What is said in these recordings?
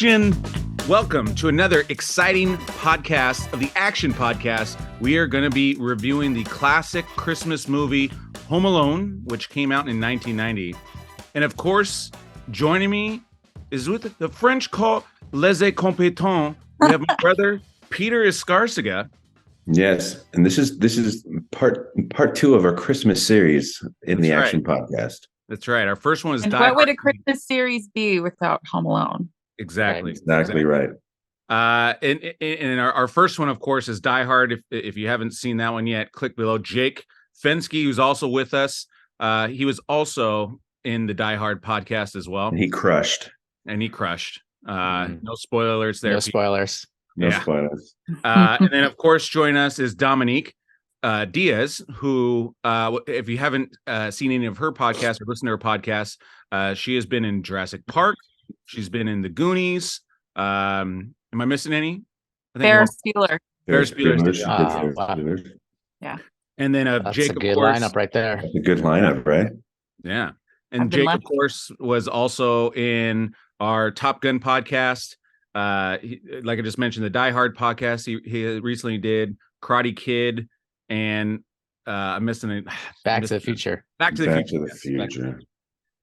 Action! Welcome to another exciting podcast of the Action Podcast. We are going to be reviewing the classic Christmas movie Home Alone, which came out in 1990. And of course, joining me is with the French call Les Incompetents. We have my brother Peter Escarcega. Yes, and this is part two of our Christmas series in the Action Right. Podcast. That's right. Our first one is and Die what Hard. would a Christmas series be without Home Alone? Exactly. Exactly right. And our first one, of course, is Die Hard. If you haven't seen that one yet, click below. Jake Fenske, who's also with us. He was also in the Die Hard podcast as well. And he crushed. No spoiler alerts there. No spoilers. No spoilers. And then, of course, join us is Dominique Diaz, who, if you haven't seen any of her podcasts or listened to her podcasts, she has been in Jurassic Park. She's been in the Goonies. Am I missing any? Ferris Bueller. Ferris Bueller's. Wow. Yeah. And then That's Jake, a good of course, lineup right there. That's a good lineup, right? Yeah. I've And been Jake, lucky. of course, was also in our Top Gun podcast. Like I just mentioned, the Die Hard podcast. He recently did Karate Kid and I'm missing it. Back to the Future. Back to the Back Future. to the Future.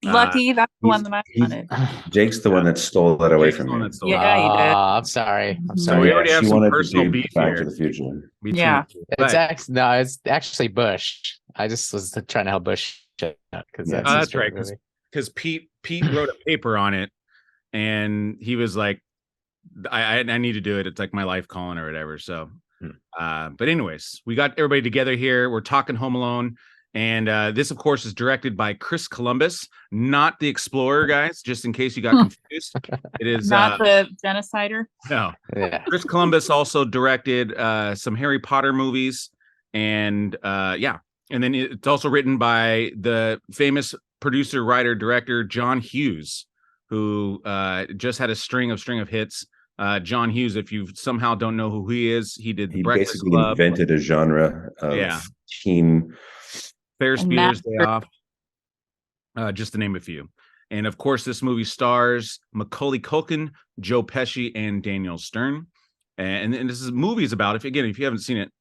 Lucky, that's the one that I he's- wanted. Jake's the one that stole that away from me. Yeah, you did. I'm sorry. I'm So sorry. we already have she some wanted to personal do beef Back here. to the Future. Yeah. It's actually Bush. I just was trying to help Bush out because Yeah. That's right. Because Pete wrote a paper on it, and he was like, I need to do it. It's like my life calling or whatever. So, but anyways, we got everybody together here. We're talking Home Alone. And this, of course, is directed by Chris Columbus, not the Explorer, guys, just in case you got confused. It is Not the genocider. no. Yeah. Chris Columbus also directed some Harry Potter movies. And and then it's also written by the famous producer, writer, director, John Hughes, who just had a string of hits. John Hughes, if you somehow don't know who he is, he did The He Breakfast basically Club, invented a genre of teen. Ferris And Bueller's Day Master. Off, just to name a few. And of course, this movie stars Macaulay Culkin, Joe Pesci, and Daniel Stern. And this movie is about, if you haven't seen it,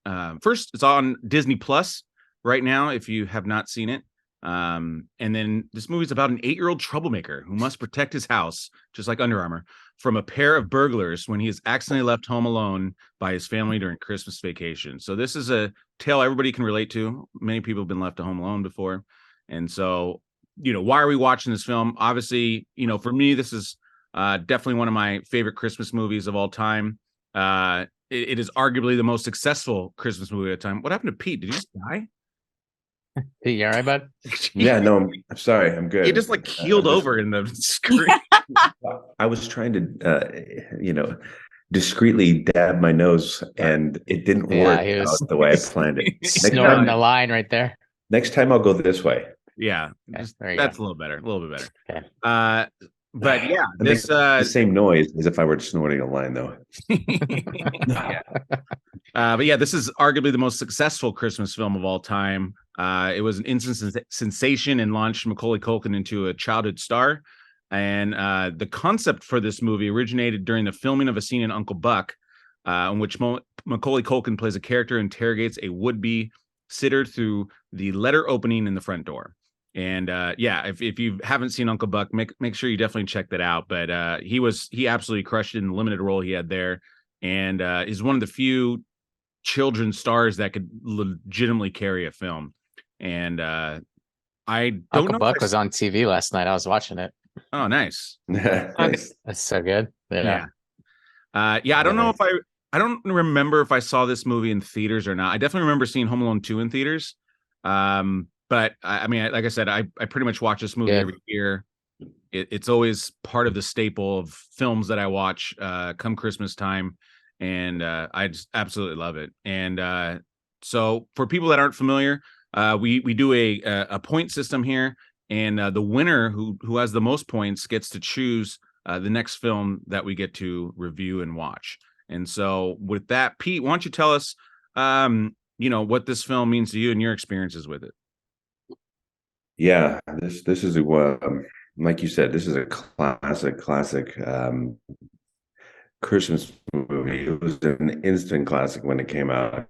first it's on Disney Plus right now. If you have not seen it, and then this movie is about an 8-year-old troublemaker who must protect his house, just like Under Armour, from a pair of burglars when he is accidentally left home alone by his family during Christmas vacation. So this is a tale everybody can relate to. Many people have been left at home alone before. And so, why are we watching this film? Obviously, for me, this is definitely one of my favorite Christmas movies of all time. It is arguably the most successful Christmas movie of the time. What happened to Pete? Did he just die? Hey, you all right, bud? Yeah, no, I'm sorry. I'm good. He just keeled over in the screen. I was trying to, discreetly dab my nose, and it didn't work he was out the way I planned it. Snoring the line right there. Next time I'll go this way. Yeah, Okay, there you that's go. a little better. Okay. But yeah, I this make the same noise as if I were snorting a line, though. yeah. But yeah, this is arguably the most successful Christmas film of all time. It was an instant sensation and launched Macaulay Culkin into a childhood star. And the concept for this movie originated during the filming of a scene in Uncle Buck, in which Macaulay Culkin plays a character who interrogates a would-be sitter through the letter opening in the front door. And if you haven't seen Uncle Buck, make sure you definitely check that out. But he absolutely crushed it in the limited role he had there, and is one of the few children's stars that could legitimately carry a film. And I don't Uncle know. Buck was on TV last night. I was watching it. Oh, nice. Nice. That's so good. Yeah. I don't know if I don't remember if I saw this movie in theaters or not. I definitely remember seeing Home Alone 2 in theaters. But I mean, like I said, I pretty much watch this movie every year. It's always part of the staple of films that I watch come Christmas time. And I just absolutely love it. And so for people that aren't familiar, we do a point system here. And the winner who has the most points gets to choose the next film that we get to review and watch. And so with that, Pete, why don't you tell us, what this film means to you and your experiences with it? Yeah, this is like you said, this is a classic Christmas movie. It was an instant classic when it came out.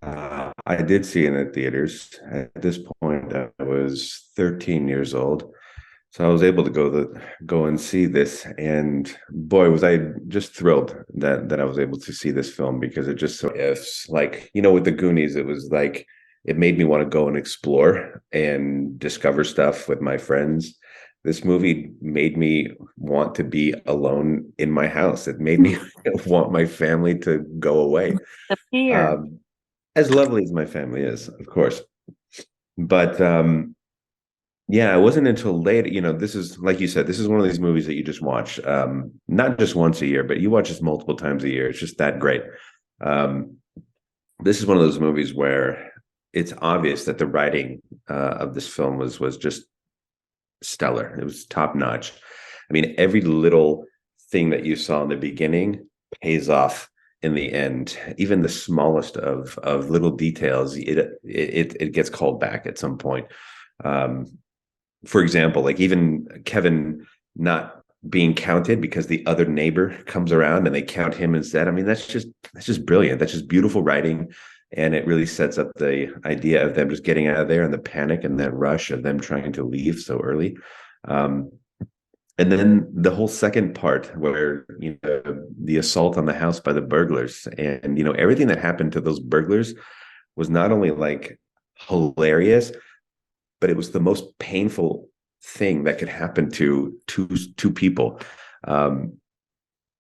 I did see it in the theaters. At this point, I was 13 years old, so I was able to go and see this. And boy, was I just thrilled that I was able to see this film, because it just so ifs, like, with the Goonies, it was like it made me want to go and explore and discover stuff with my friends. This movie made me want to be alone in my house. It made me want my family to go away. The fear. As lovely as my family is, of course. But yeah, it wasn't until later, this is, like you said, this is one of these movies that you just watch, not just once a year, but you watch this multiple times a year. It's just that great. This is one of those movies where it's obvious that the writing of this film was just stellar. It was top notch. I mean, every little thing that you saw in the beginning pays off in the end. Even the smallest of little details, it gets called back at some point. For example, like even Kevin not being counted because the other neighbor comes around and they count him instead. I mean, that's just brilliant. That's just beautiful writing. And it really sets up the idea of them just getting out of there, and the panic and that rush of them trying to leave so early. And then the whole second part where, the assault on the house by the burglars, and, everything that happened to those burglars was not only like hilarious, but it was the most painful thing that could happen to two people.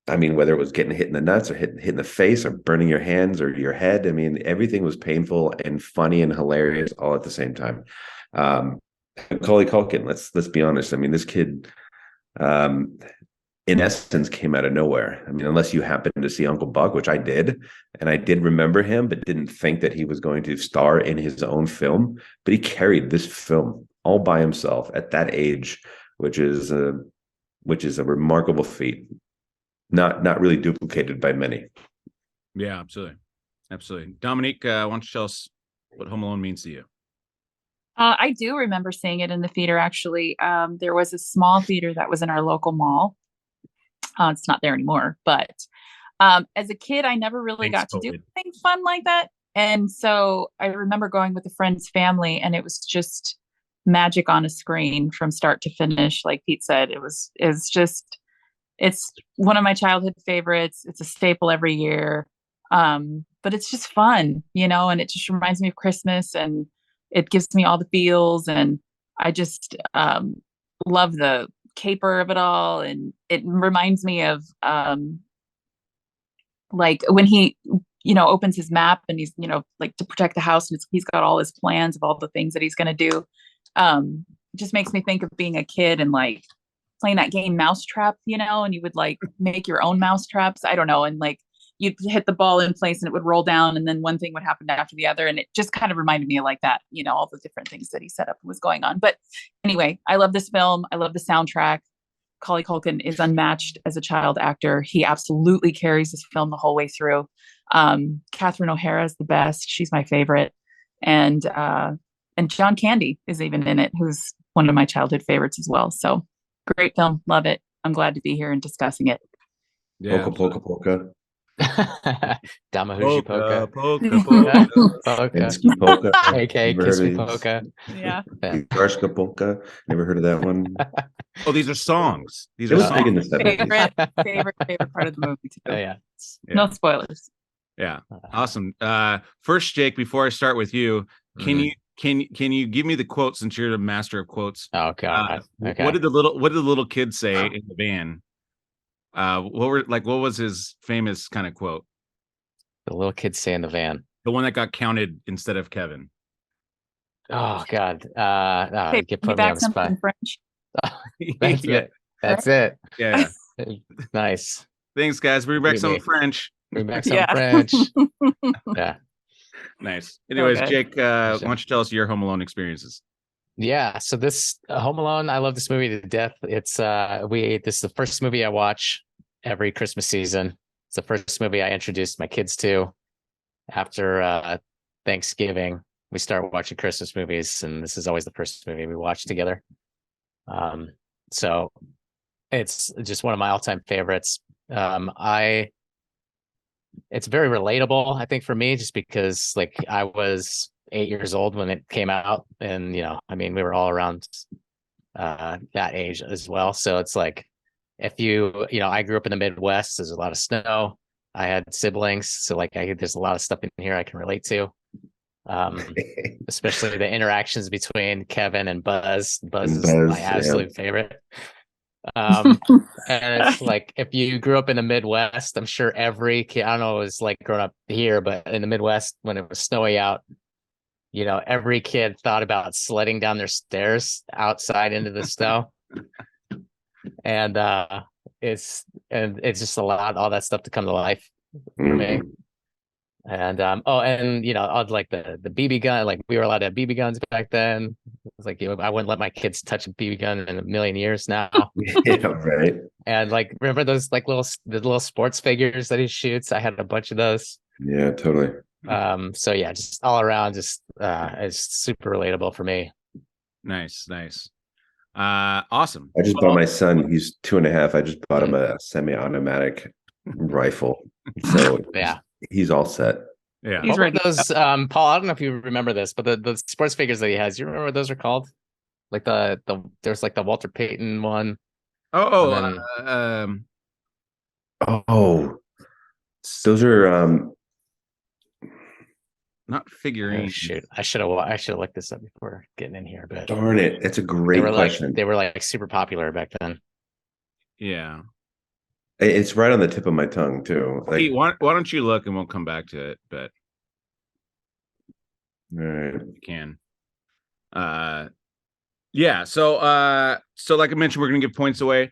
I mean, whether it was getting hit in the nuts or hit in the face or burning your hands or your head. I mean, everything was painful and funny and hilarious all at the same time. Macaulay Culkin, let's be honest. I mean, this kid, in essence, came out of nowhere. I mean, unless you happened to see Uncle Buck, which I did, and I did remember him, but didn't think that he was going to star in his own film. But he carried this film all by himself at that age, which is a remarkable feat, not really duplicated by many. Yeah, absolutely. Dominique, why don't you tell us what Home Alone means to you? I do remember seeing it in the theater, actually. There was a small theater that was in our local mall. It's not there anymore, but as a kid, I never really got to do anything fun like that. And so I remember going with a friend's family, and it was just magic on a screen from start to finish. Like Pete said, it's one of my childhood favorites. It's a staple every year. But it's just fun, and it just reminds me of Christmas, and it gives me all the feels. And I just love the caper of it all. And it reminds me of like when he, opens his map, and he's, like to protect the house, and he's got all his plans of all the things that he's going to do. It just makes me think of being a kid and like playing that game Mousetrap, and you would like make your own mousetraps. I don't know. And like you'd hit the ball in place and it would roll down, and then one thing would happen after the other. And it just kind of reminded me of like that, all the different things that he set up and was going on. But anyway, I love this film. I love the soundtrack. Macaulay Culkin is unmatched as a child actor. He absolutely carries this film the whole way through. Catherine O'Hara is the best. She's my favorite. And John Candy is even in it, who's one of my childhood favorites as well. So great film. Love it. I'm glad to be here and discussing it. Yeah. Polka, polka. Damahushi Polka. Polka. Fenske polka. AK Kiss Me Polka. Yeah. Extra-Terrestrial polka. Never heard of that one. Oh, these are songs. These It are was songs. big in the 70s. Favorite part of the movie too. Oh, yeah. No spoilers. Yeah. Awesome. First, Jake, before I start with you, can you give me the quote, since you're the master of quotes? Oh God. Okay. What did the little kid say in the van? What was his famous kind of quote? The little kids say in the van. The one that got counted instead of Kevin. Oh God. Get put me back on the spot. in French. That's it. That's it. Yeah. Nice. Thanks, guys. Bring back some Really? French. Bring back some French. Yeah. Nice. Anyways, Okay. Jake, why don't you tell us your Home Alone experiences? Yeah. So this Home Alone, I love this movie to death. It's this is the first movie I watch every Christmas season. It's the first movie I introduced my kids to after Thanksgiving. We start watching Christmas movies, and this is always the first movie we watch together. So it's just one of my all-time favorites. It's very relatable, I think, for me, just because like I was 8 years old when it came out, and I mean, we were all around that age as well. So it's like, if I grew up in the Midwest, there's a lot of snow. I had siblings, so like there's a lot of stuff in here I can relate to. Especially the interactions between Kevin and Buzz. Buzz is my absolute favorite. And it's like, if you grew up in the Midwest, I'm sure every kid, I don't know what it was like growing up here, but in the Midwest, when it was snowy out, every kid thought about sledding down their stairs outside into the snow. And it's just all that stuff to come to life for me. And I'd like the BB gun. Like, we were allowed to have BB guns back then. It's like, I wouldn't let my kids touch a BB gun in a million years now. Yeah, right. And like, remember those like the little sports figures that he shoots? I had a bunch of those. Yeah, totally. So yeah, just all around, just it's super relatable for me. Nice. Awesome. I just bought my son, he's 2.5. I just bought him a semi-automatic rifle. So yeah. He's all set. Yeah. He's ready. Those, Paul, I don't know if you remember this, but the sports figures that he has, you remember what those are called? Like there's like the Walter Payton one. Oh, those are not figurines. Oh, shoot, I should have looked this up before getting in here. But darn it, that's a great question. They were like super popular back then. Yeah. It's right on the tip of my tongue too. Like, Pete, why don't you look and we'll come back to it? But all right, you can. Yeah. So like I mentioned, we're gonna give points away.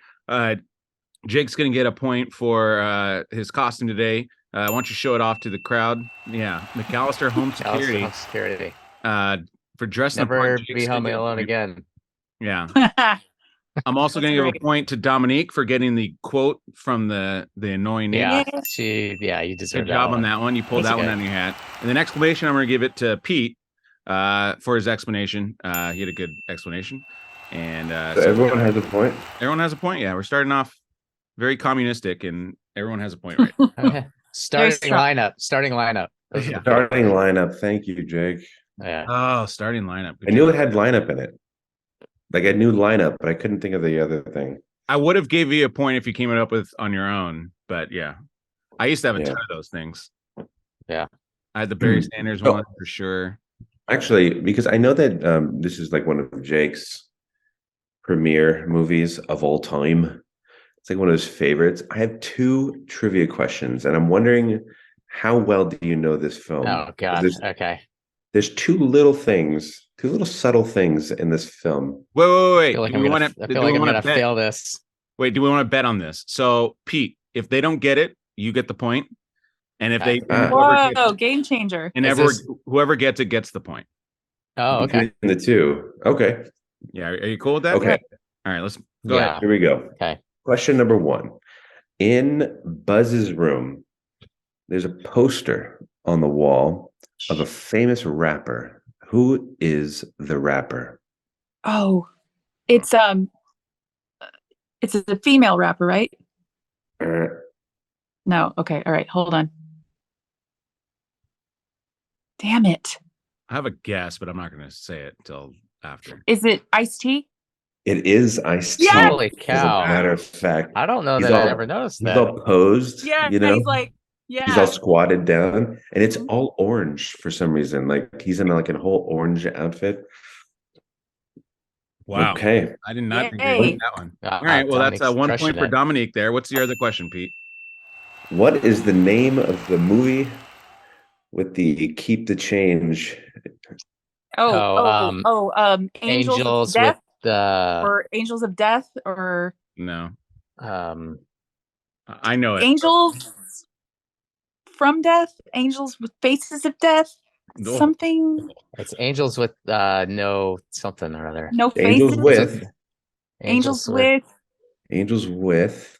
Jake's gonna get a point for his costume today. Why don't you show it off to the crowd? Yeah, McAllister Home Security. Home Security. For dressing up. Never be home alone again. Yeah. I'm also going to give a point to Dominique for getting the quote from the annoying neighbor. Yeah, you deserve good job on that one. You pulled that one out of your hat. And then exclamation, I'm going to give it to Pete for his explanation. He had a good explanation. And so everyone has a point. Everyone has a point. Yeah, we're starting off very communistic, and everyone has a point, right? Okay. Starting lineup. Starting lineup. Thank you, Jake. Yeah. Oh, starting lineup. I knew it had lineup in it. Like, I knew lineup, but I couldn't think of the other thing. I would have gave you a point if you came up with on your own, but yeah, I used to have a ton of those things. Yeah, I had the Barry Sanders one for sure. Actually, because I know that this is like one of Jake's premiere movies of all time. It's like one of his favorites. I have 2 trivia questions, and I'm wondering, how well do you know this film? Oh God. Okay. There's 2 little things, 2 little subtle things in this film. Wait. I feel like I'm gonna fail this. Wait, do we want to bet on this? So, Pete, if they don't get it, you get the point. And if they game changer. And whoever gets it gets the point. Oh, okay. The 2. Okay. Yeah, are you cool with that? Okay. All right, let's go ahead. Here we go. Okay. Question number 1. In Buzz's room, there's a poster on the wall of a famous rapper. Who is the rapper? Oh, it's a female rapper, right? No. Okay. All right. Hold on. Damn it. I have a guess, but I'm not going to say it until after. Is it Ice-T? It is Ice-T. Yes! Holy cow. As a matter of fact. I don't know that I ever noticed that. He's all posed. Yeah. He's like, yeah. He's all squatted down, and it's all orange for some reason. Like, he's in like a whole orange outfit. Wow. Okay. I did not agree with that one. All right. Well, that's 1 point for Dominique there. What's the other question, Pete? What is the name of the movie with the keep the change? Angels of Death, or Angels of Death, or no. I know it. Angels from Death, Angels with Faces of Death, something. It's Angels with no something or other. No faces. Angels with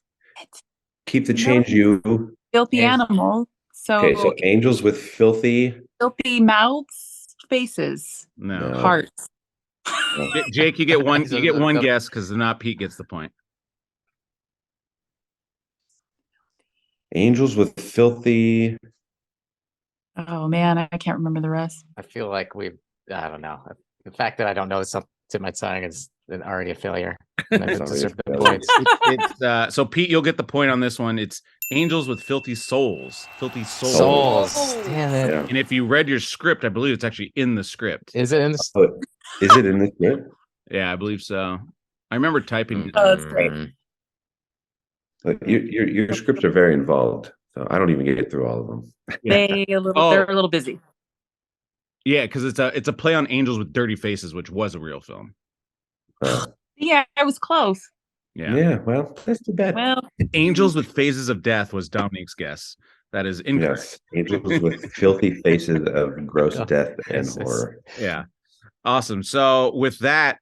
keep the change. You filthy animal. So okay, so Angels with filthy mouths, faces, no hearts. Jake, you get one. You get one guess because not Pete gets the point. Angels with filthy. Oh man, I can't remember the rest. I feel like I don't know. The fact that I don't know something to my tongue is already a failure. And I It's didn't already a deserve the failure. points. So Pete, you'll get the point on this one. It's Angels with Filthy Souls. Filthy Souls. Souls. Damn it. Yeah. And if you read your script, I believe it's actually in the script. Is it in the Oh, is it in the script? Yeah, I believe so. I remember typing. Oh, that's great. Your scripts are very involved, so I don't even get through all of them. They're a little busy. Yeah, because it's a play on Angels with Dirty Faces, which was a real film. Yeah, I was close. Yeah. Well, that's too bad. Well, Angels with Phases of Death was Dominique's guess. That is incorrect. Yes, Angels with filthy faces of gross death and Yes. horror. Yeah. Awesome. So with that,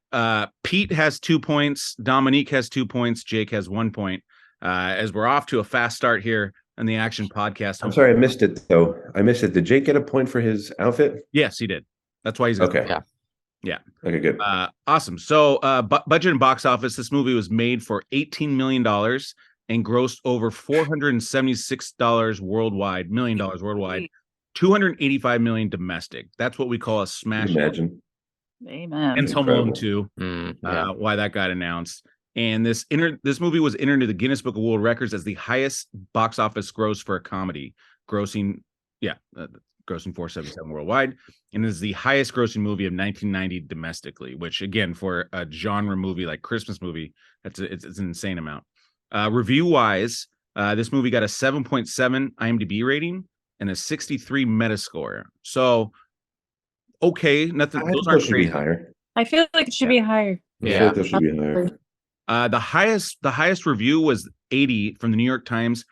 Pete has 2 points, Dominique has 2 points, Jake has 1 point. As we're off to a fast start here on the Action Podcast. I'm sorry, I missed it though. I missed it. Did Jake get a point for his outfit? Yes, he did. That's why he's Okay. Yeah. Okay, good. Awesome. So budget and box office, this movie was made for $18 million and grossed over $476 worldwide, $1 million worldwide, 285 million domestic. That's what we call a smash. Imagine. amen. And Home Alone 2, Yeah. why that got announced. And this movie was entered into the Guinness Book of World Records as the highest box office gross for a comedy, grossing 477 worldwide, and is the highest grossing movie of 1990 domestically, which again, for a genre movie like Christmas movie, it's an insane amount. Review wise, this movie got a 7.7 IMDb rating and a 63 Metascore. So okay, nothing. I Those think aren't those should be crazy. higher. I feel like it should be higher. I feel Yeah. like those should be higher. The highest review was 80 from the New York Times,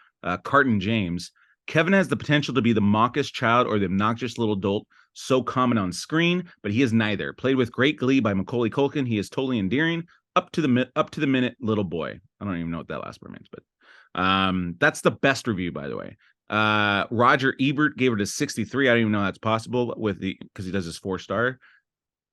Carton James. Kevin has the potential to be the mawkish child or the obnoxious little dolt so common on screen, but he is neither. Played with great glee by Macaulay Culkin, he is totally endearing. Up to the minute little boy. I don't even know what that last part means, but that's the best review, by the way. Roger Ebert gave it a 63. I don't even know that's possible because he does his 4-star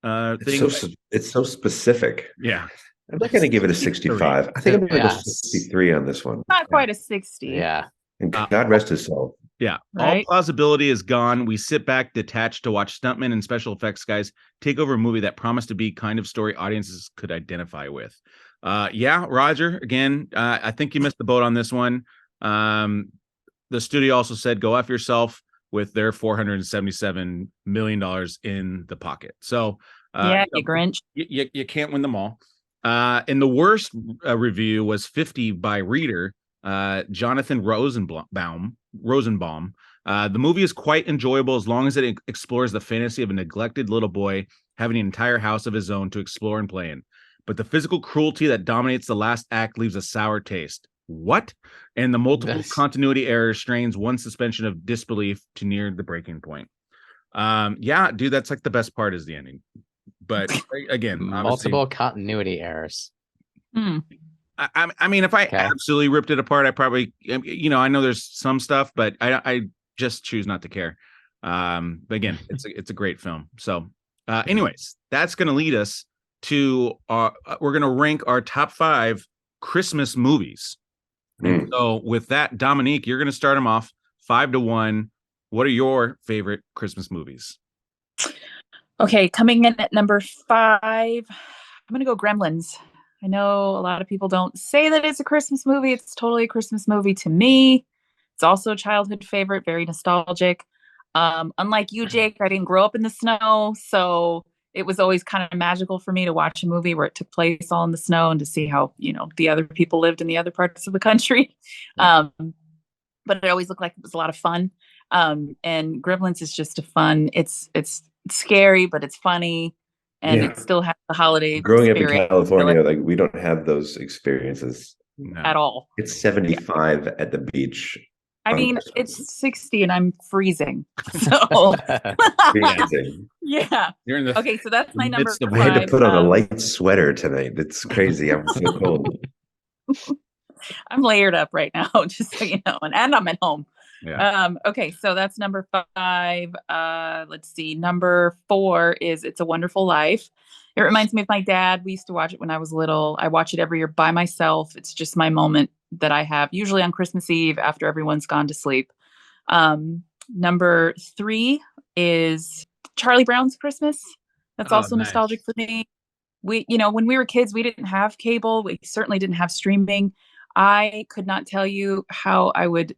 thing. It's so specific. Yeah. I'm not going to give it a 65. I think I'm going to go Yes. 63 on this one. Not quite a 60. Yeah. And God rest his soul. Yeah. Right? All plausibility is gone. We sit back detached to watch stuntmen and special effects guys take over a movie that promised to be kind of story audiences could identify with. Yeah, Roger, again, I think you missed the boat on this one. The studio also said, go F yourself with their $477 million in the pocket. So You Grinch. you can't win them all. And the worst review was 50 by reader Jonathan Rosenbaum. The movie is quite enjoyable as long as it explores the fantasy of a neglected little boy having an entire house of his own to explore and play in. But the physical cruelty that dominates the last act leaves a sour taste. What? And the multiple continuity errors strains one suspension of disbelief to near the breaking point. Yeah, dude, that's like the best part is the ending. But again, multiple continuity errors. I mean, if I absolutely ripped it apart, I probably, I know there's some stuff, but I just choose not to care. But again, it's a great film. So, anyways, that's going to lead us to we're going to rank our top 5 Christmas movies. And so, with that, Dominique, you're going to start them off 5-1. What are your favorite Christmas movies? Okay, coming in at number 5, I'm going to go Gremlins. I know a lot of people don't say that it's a Christmas movie. It's totally a Christmas movie to me. It's also a childhood favorite, very nostalgic. Unlike you, Jake, I didn't grow up in the snow, so it was always kind of magical for me to watch a movie where it took place all in the snow and to see how, the other people lived in the other parts of the country. But it always looked like it was a lot of fun. And Gremlins is just a fun, it's scary, but it's funny. And it still has the holiday growing up in spirit. California, like we don't have those experiences at all. It's 75 at the beach. I mean, it's 60 and I'm freezing. So freezing. Yeah. You're in the okay, so that's my number 5. I had to put on a light sweater tonight. It's crazy. I'm so cold. I'm layered up right now, just so you know, and I'm at home. Yeah. Okay, so that's number 5. Let's see. Number 4 is It's a Wonderful Life. It reminds me of my dad. We used to watch it when I was little. I watch it every year by myself. It's just my moment that I have, usually on Christmas Eve after everyone's gone to sleep. Number 3 is Charlie Brown's Christmas. That's also nice. nostalgic for me. When we were kids, we didn't have cable. We certainly didn't have streaming. I could not tell you how I would,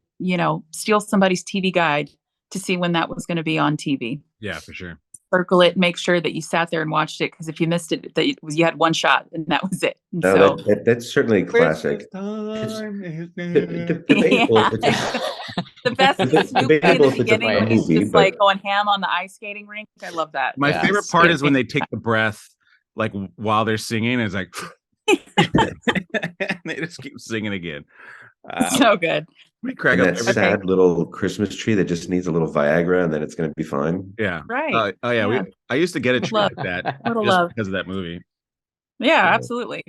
steal somebody's TV guide to see when that was going to be on TV. Yeah, for sure. Circle it, make sure that you sat there and watched it, because if you missed it, you had one shot and that was it. And No, that's certainly classic. Debatable. The best is Snoopy in the beginning when he's just like going ham on the ice skating rink. I love that. My favorite part is when they take the breath, like while they're singing, it's like they just keep singing again. So good. We crack up that sad little Christmas tree that just needs a little Viagra, and then it's going to be fine. Yeah. Right. Oh yeah. I used to get a tree like that just because of that movie. Yeah, absolutely.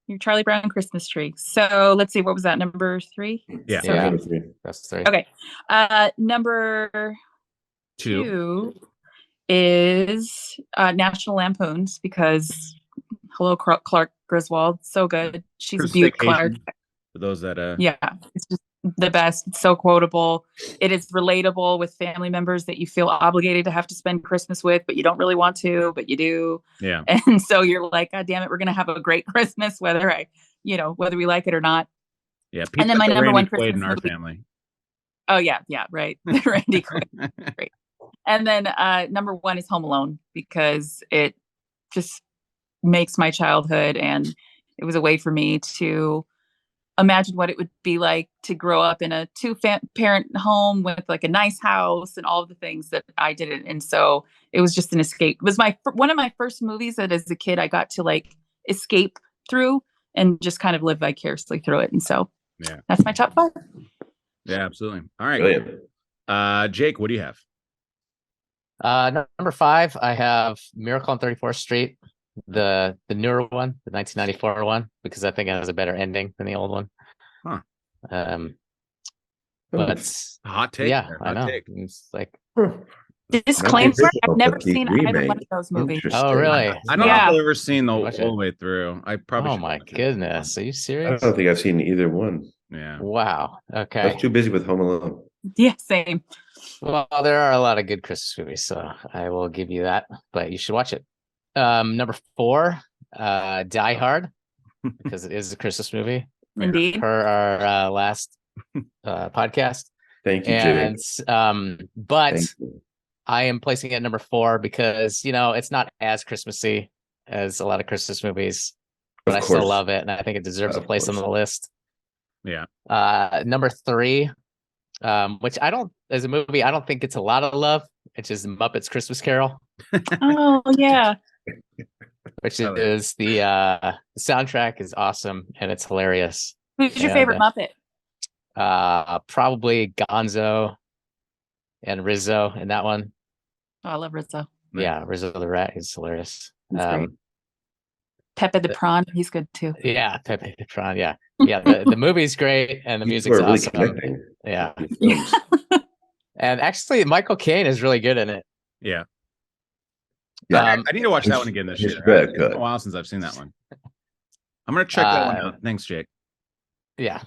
Your Charlie Brown Christmas tree. So let's see, what was that? Number 3? Yeah. So Number 3. That's 3. Okay. Number 2 is National Lampoons, because hello, Clark Griswold. So good. She's a beaut, Clark. For those that it's just the best. It's so quotable. It is relatable with family members that you feel obligated to have to spend Christmas with, but you don't really want to, but you do. Yeah. And so you're like, God damn it, we're gonna have a great Christmas, whether we like it or not. Yeah. And then my number one Christmas Christmas in our movie. family. Oh yeah, right. Randy Quaid. Great. And then number 1 is Home Alone, because it just makes my childhood, and it was a way for me to imagine what it would be like to grow up in a 2-parent home with like a nice house and all of the things that I did. And so it was just an escape. It was one of my first movies that as a kid I got to like escape through and just kind of live vicariously through it. And so that's my top 5. Yeah, absolutely. All right. Brilliant. Jake, what do you have? Number 5, I have Miracle on 34th Street, the newer one, the 1994 one, because I think it has a better ending than the old one. But hot take. Yeah, I know. It's like disclaimer: I've never seen either one of those movies. Oh, really? I don't know if I've ever seen the whole way through. I probably. Oh my goodness, are you I serious? don't think I've seen either one. Yeah. Wow. Okay. I was too busy with Home Alone. Yeah, same. Well, there are a lot of good Christmas movies, so I will give you that, but you should watch it. Number 4, Die Hard, because it is a Christmas movie. Indeed. Per our last podcast. Thank you, and but Thank you. I am placing it at number 4 because it's not as Christmassy as a lot of Christmas movies, but I still love it, and I think it deserves a place on the list. Yeah. Number 3, which I don't think it's a lot of love, which is Muppets Christmas Carol. Oh yeah. Which is the soundtrack is awesome and it's hilarious. Who's your favorite Muppet? Probably Gonzo and Rizzo in that one. Oh, I love Rizzo. Yeah, Rizzo the Rat is hilarious. Pepe the Prawn, he's good too. Yeah, Pepe the Prawn. Yeah, the movie's great and the music's really awesome. Connecting. Yeah. And actually, Michael Caine is really good in it. Yeah. Yeah, I need to watch that one again this year. Good, It's been a while since I've seen that one. I'm gonna check that one out. Thanks, Jake. Yeah.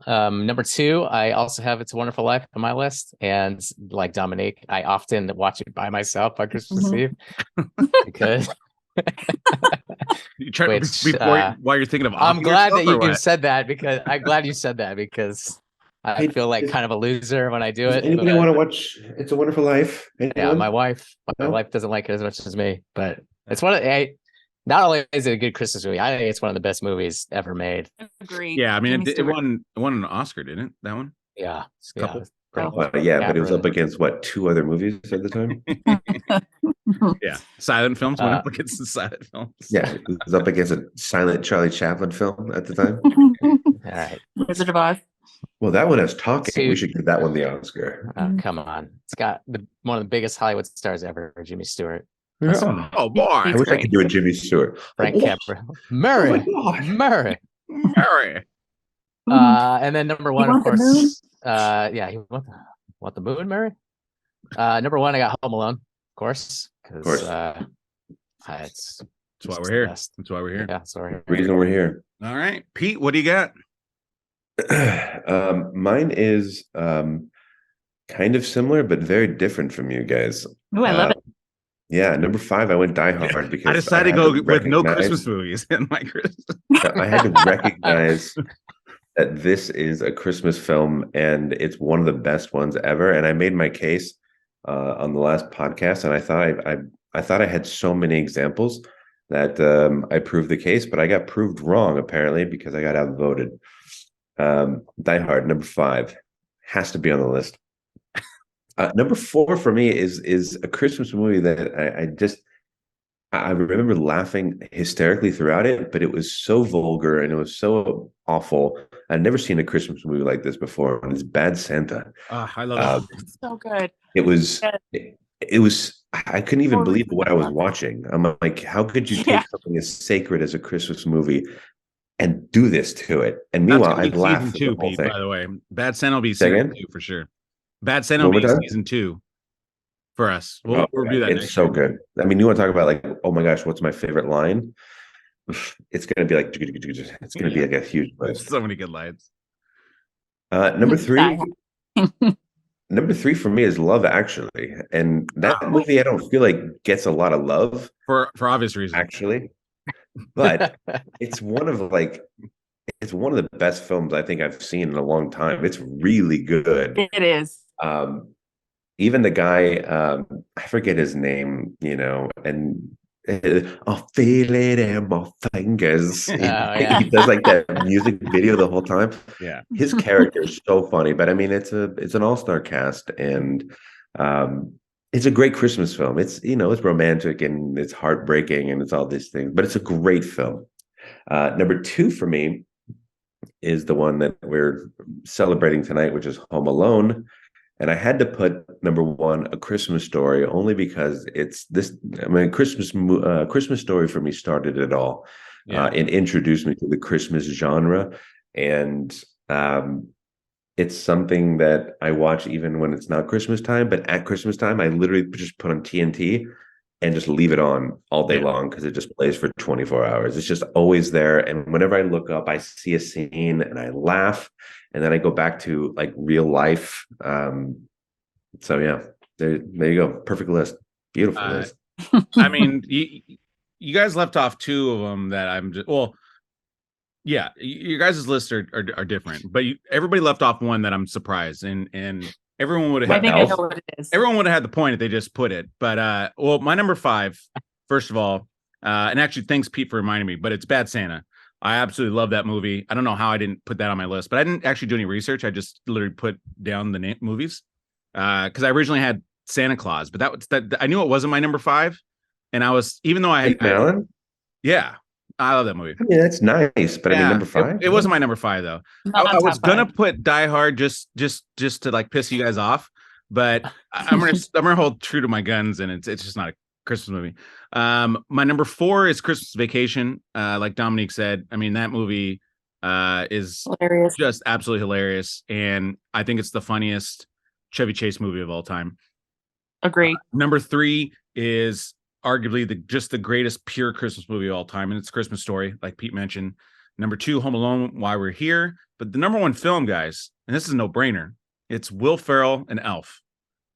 Number 2, I also have It's a Wonderful Life on my list, and like Dominique, I often watch it by myself on Christmas Eve because you try while you're thinking of. I'm glad that you said that because I feel like kind of a loser when I do it. Anybody want to watch It's a Wonderful Life? Anyone? Yeah, my wife doesn't like it as much as me, but it's not only is it a good Christmas movie, I think it's one of the best movies ever made. Agreed. Yeah, I mean, it won an Oscar, didn't it? That one? Yeah, couple. But it was up against 2 other movies at the time. Yeah, silent films went up against the silent films. Yeah, it was up against a silent Charlie Chaplin film at the time. All right, Wizard of Oz. Well, that one has talking. We should give that one the Oscar. Oh, come on, it's got one of the biggest Hollywood stars ever, Jimmy Stewart. Oh boy, I wish I could do a Jimmy Stewart. Frank Capra, Murray. And then number 1, of course. He want the moon, Murray. Number 1, I got Home Alone, of course, because that's why we're here. Best. That's why we're here. Yeah, sorry. Reason we're here. All right, Pete, what do you got? Mine is kind of similar, but very different from you guys. Ooh, I love it. Yeah, number 5, I went Die Yeah. Hard I because decided to had go to with no Christmas recognize movies in my Christmas. I had to recognize that this is a Christmas film and it's one of the best ones ever. And I made my case on the last podcast, and I thought I had so many examples that I proved the case, but I got proved wrong apparently because I got outvoted. Die Hard, number 5, has to be on the list. Number 4 for me is a Christmas movie that I remember laughing hysterically throughout it, but it was so vulgar and it was so awful. I'd never seen a Christmas movie like this before. And it's Bad Santa. I love Uh, that. So good. it was Yes. it was I couldn't even Totally believe what I was watching. I'm like, how could you Yeah. take something as sacred as a Christmas movie and do this to it? And That's meanwhile, gonna I'd be laugh season through the 2, whole Pete. thing. By the way, Bad Santa will be Say season again? 2 for sure. Bad Santa will One more be time? season 2 for us. Oh, We'll do that it's next so year. good. I mean, you want to talk about like, oh my gosh, what's my favorite line? It's gonna be like it's gonna be Yeah. like a huge There's list. so many good lines. Number Die 3, number 3 for me is Love Actually, and that Oh, movie I don't feel like gets a lot of love for obvious reasons. actually, but it's one of the best films I think I've seen in a long time. It's really good. It is. Um, Even the guy, I forget his name, and I'll feel it in my fingers. Oh, He, yeah. he does like that music video the whole time. Yeah. His character is so funny, but I mean, it's an all-star cast, and um, it's a great Christmas film. It's romantic and it's heartbreaking and it's all these things, but it's a great film. Number 2 for me is the one that we're celebrating tonight, which is Home Alone. And I had to put number 1, A Christmas Story, only because it's this. I mean, Christmas Story for me started it all. Yeah. It introduced me to the Christmas genre, and it's something that I watch even when it's not Christmas time. But at Christmas time, I literally just put on TNT and just leave it on all day Yeah. long because it just plays for 24 hours. It's just always there. And whenever I look up, I see a scene and I laugh. And then I go back to like real life. So yeah, there you go. Perfect list. Beautiful list. I mean, you guys left off 2 of them that I'm just yeah, your guys' lists are different, but everybody left off one that I'm surprised, and everyone would have I had think I know what it is. everyone would have had the point if they just put it. But well, my number 5, first of all, and actually thanks Pete for reminding me, but it's Bad Santa. I absolutely love that movie. I don't know how I didn't put that on my list, but I didn't actually do any research. I just literally put down the movies because I originally had Santa Claus, but that I knew it wasn't my number 5, and I was even though I yeah, I love that movie. I mean, that's nice, but I mean, number 5. It wasn't my number 5 though. I was gonna put Die Hard just to like piss you guys off, but I'm gonna hold true to my guns, and it's just not a Christmas movie. My number 4 is Christmas Vacation. Like Dominique said, I mean that movie is Hilarious. just absolutely hilarious, and I think it's the funniest Chevy Chase movie of all time. Agreed. Number 3 is arguably the greatest pure Christmas movie of all time, and it's Christmas Story, like Pete mentioned. Number 2, Home Alone, Why We're Here. But the number 1 film, guys, and this is a no-brainer, it's Will Ferrell and Elf.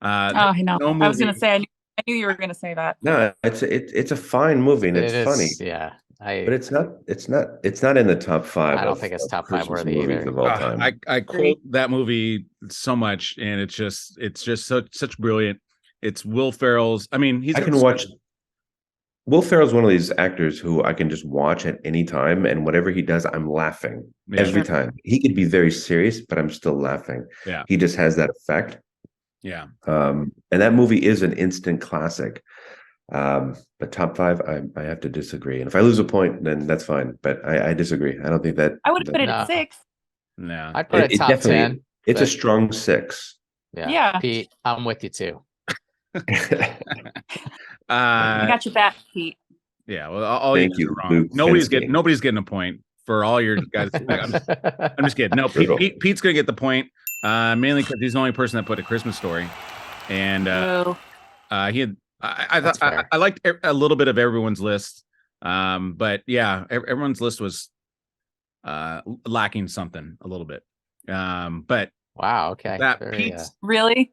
I know. No I was going movie- to say, I knew you were going to say that. No, it's a fine movie and It it's is, funny. yeah. But it's not in the top 5. I don't think it's top 5 Christmas worthy movies either. of all time. I quote that movie so much, and it's just such brilliant. It's Will Ferrell's. I mean, I can watch. Will Ferrell's one of these actors who I can just watch at any time, and whatever he does, I'm laughing every time. He could be very serious, but I'm still laughing. Yeah, he just has that effect. Yeah, and that movie is an instant classic. But top 5, I have to disagree. And if I lose a point, then that's fine. But I disagree. I don't think that I would have put it at 6. No, I'd put it top 10. It's a strong 6. Yeah. Pete, I'm with you too. I got your back, Pete. Yeah, well, all Thank you you, are wrong. Luke Nobody's Fenske. getting a point for all your guys. I'm just kidding. No, Pete's gonna get the point, mainly because he's the only person that put A Christmas Story, and he had. I liked a little bit of everyone's list, but yeah, everyone's list was lacking something a little bit. But Wow. Okay. that Very, Pete's Really?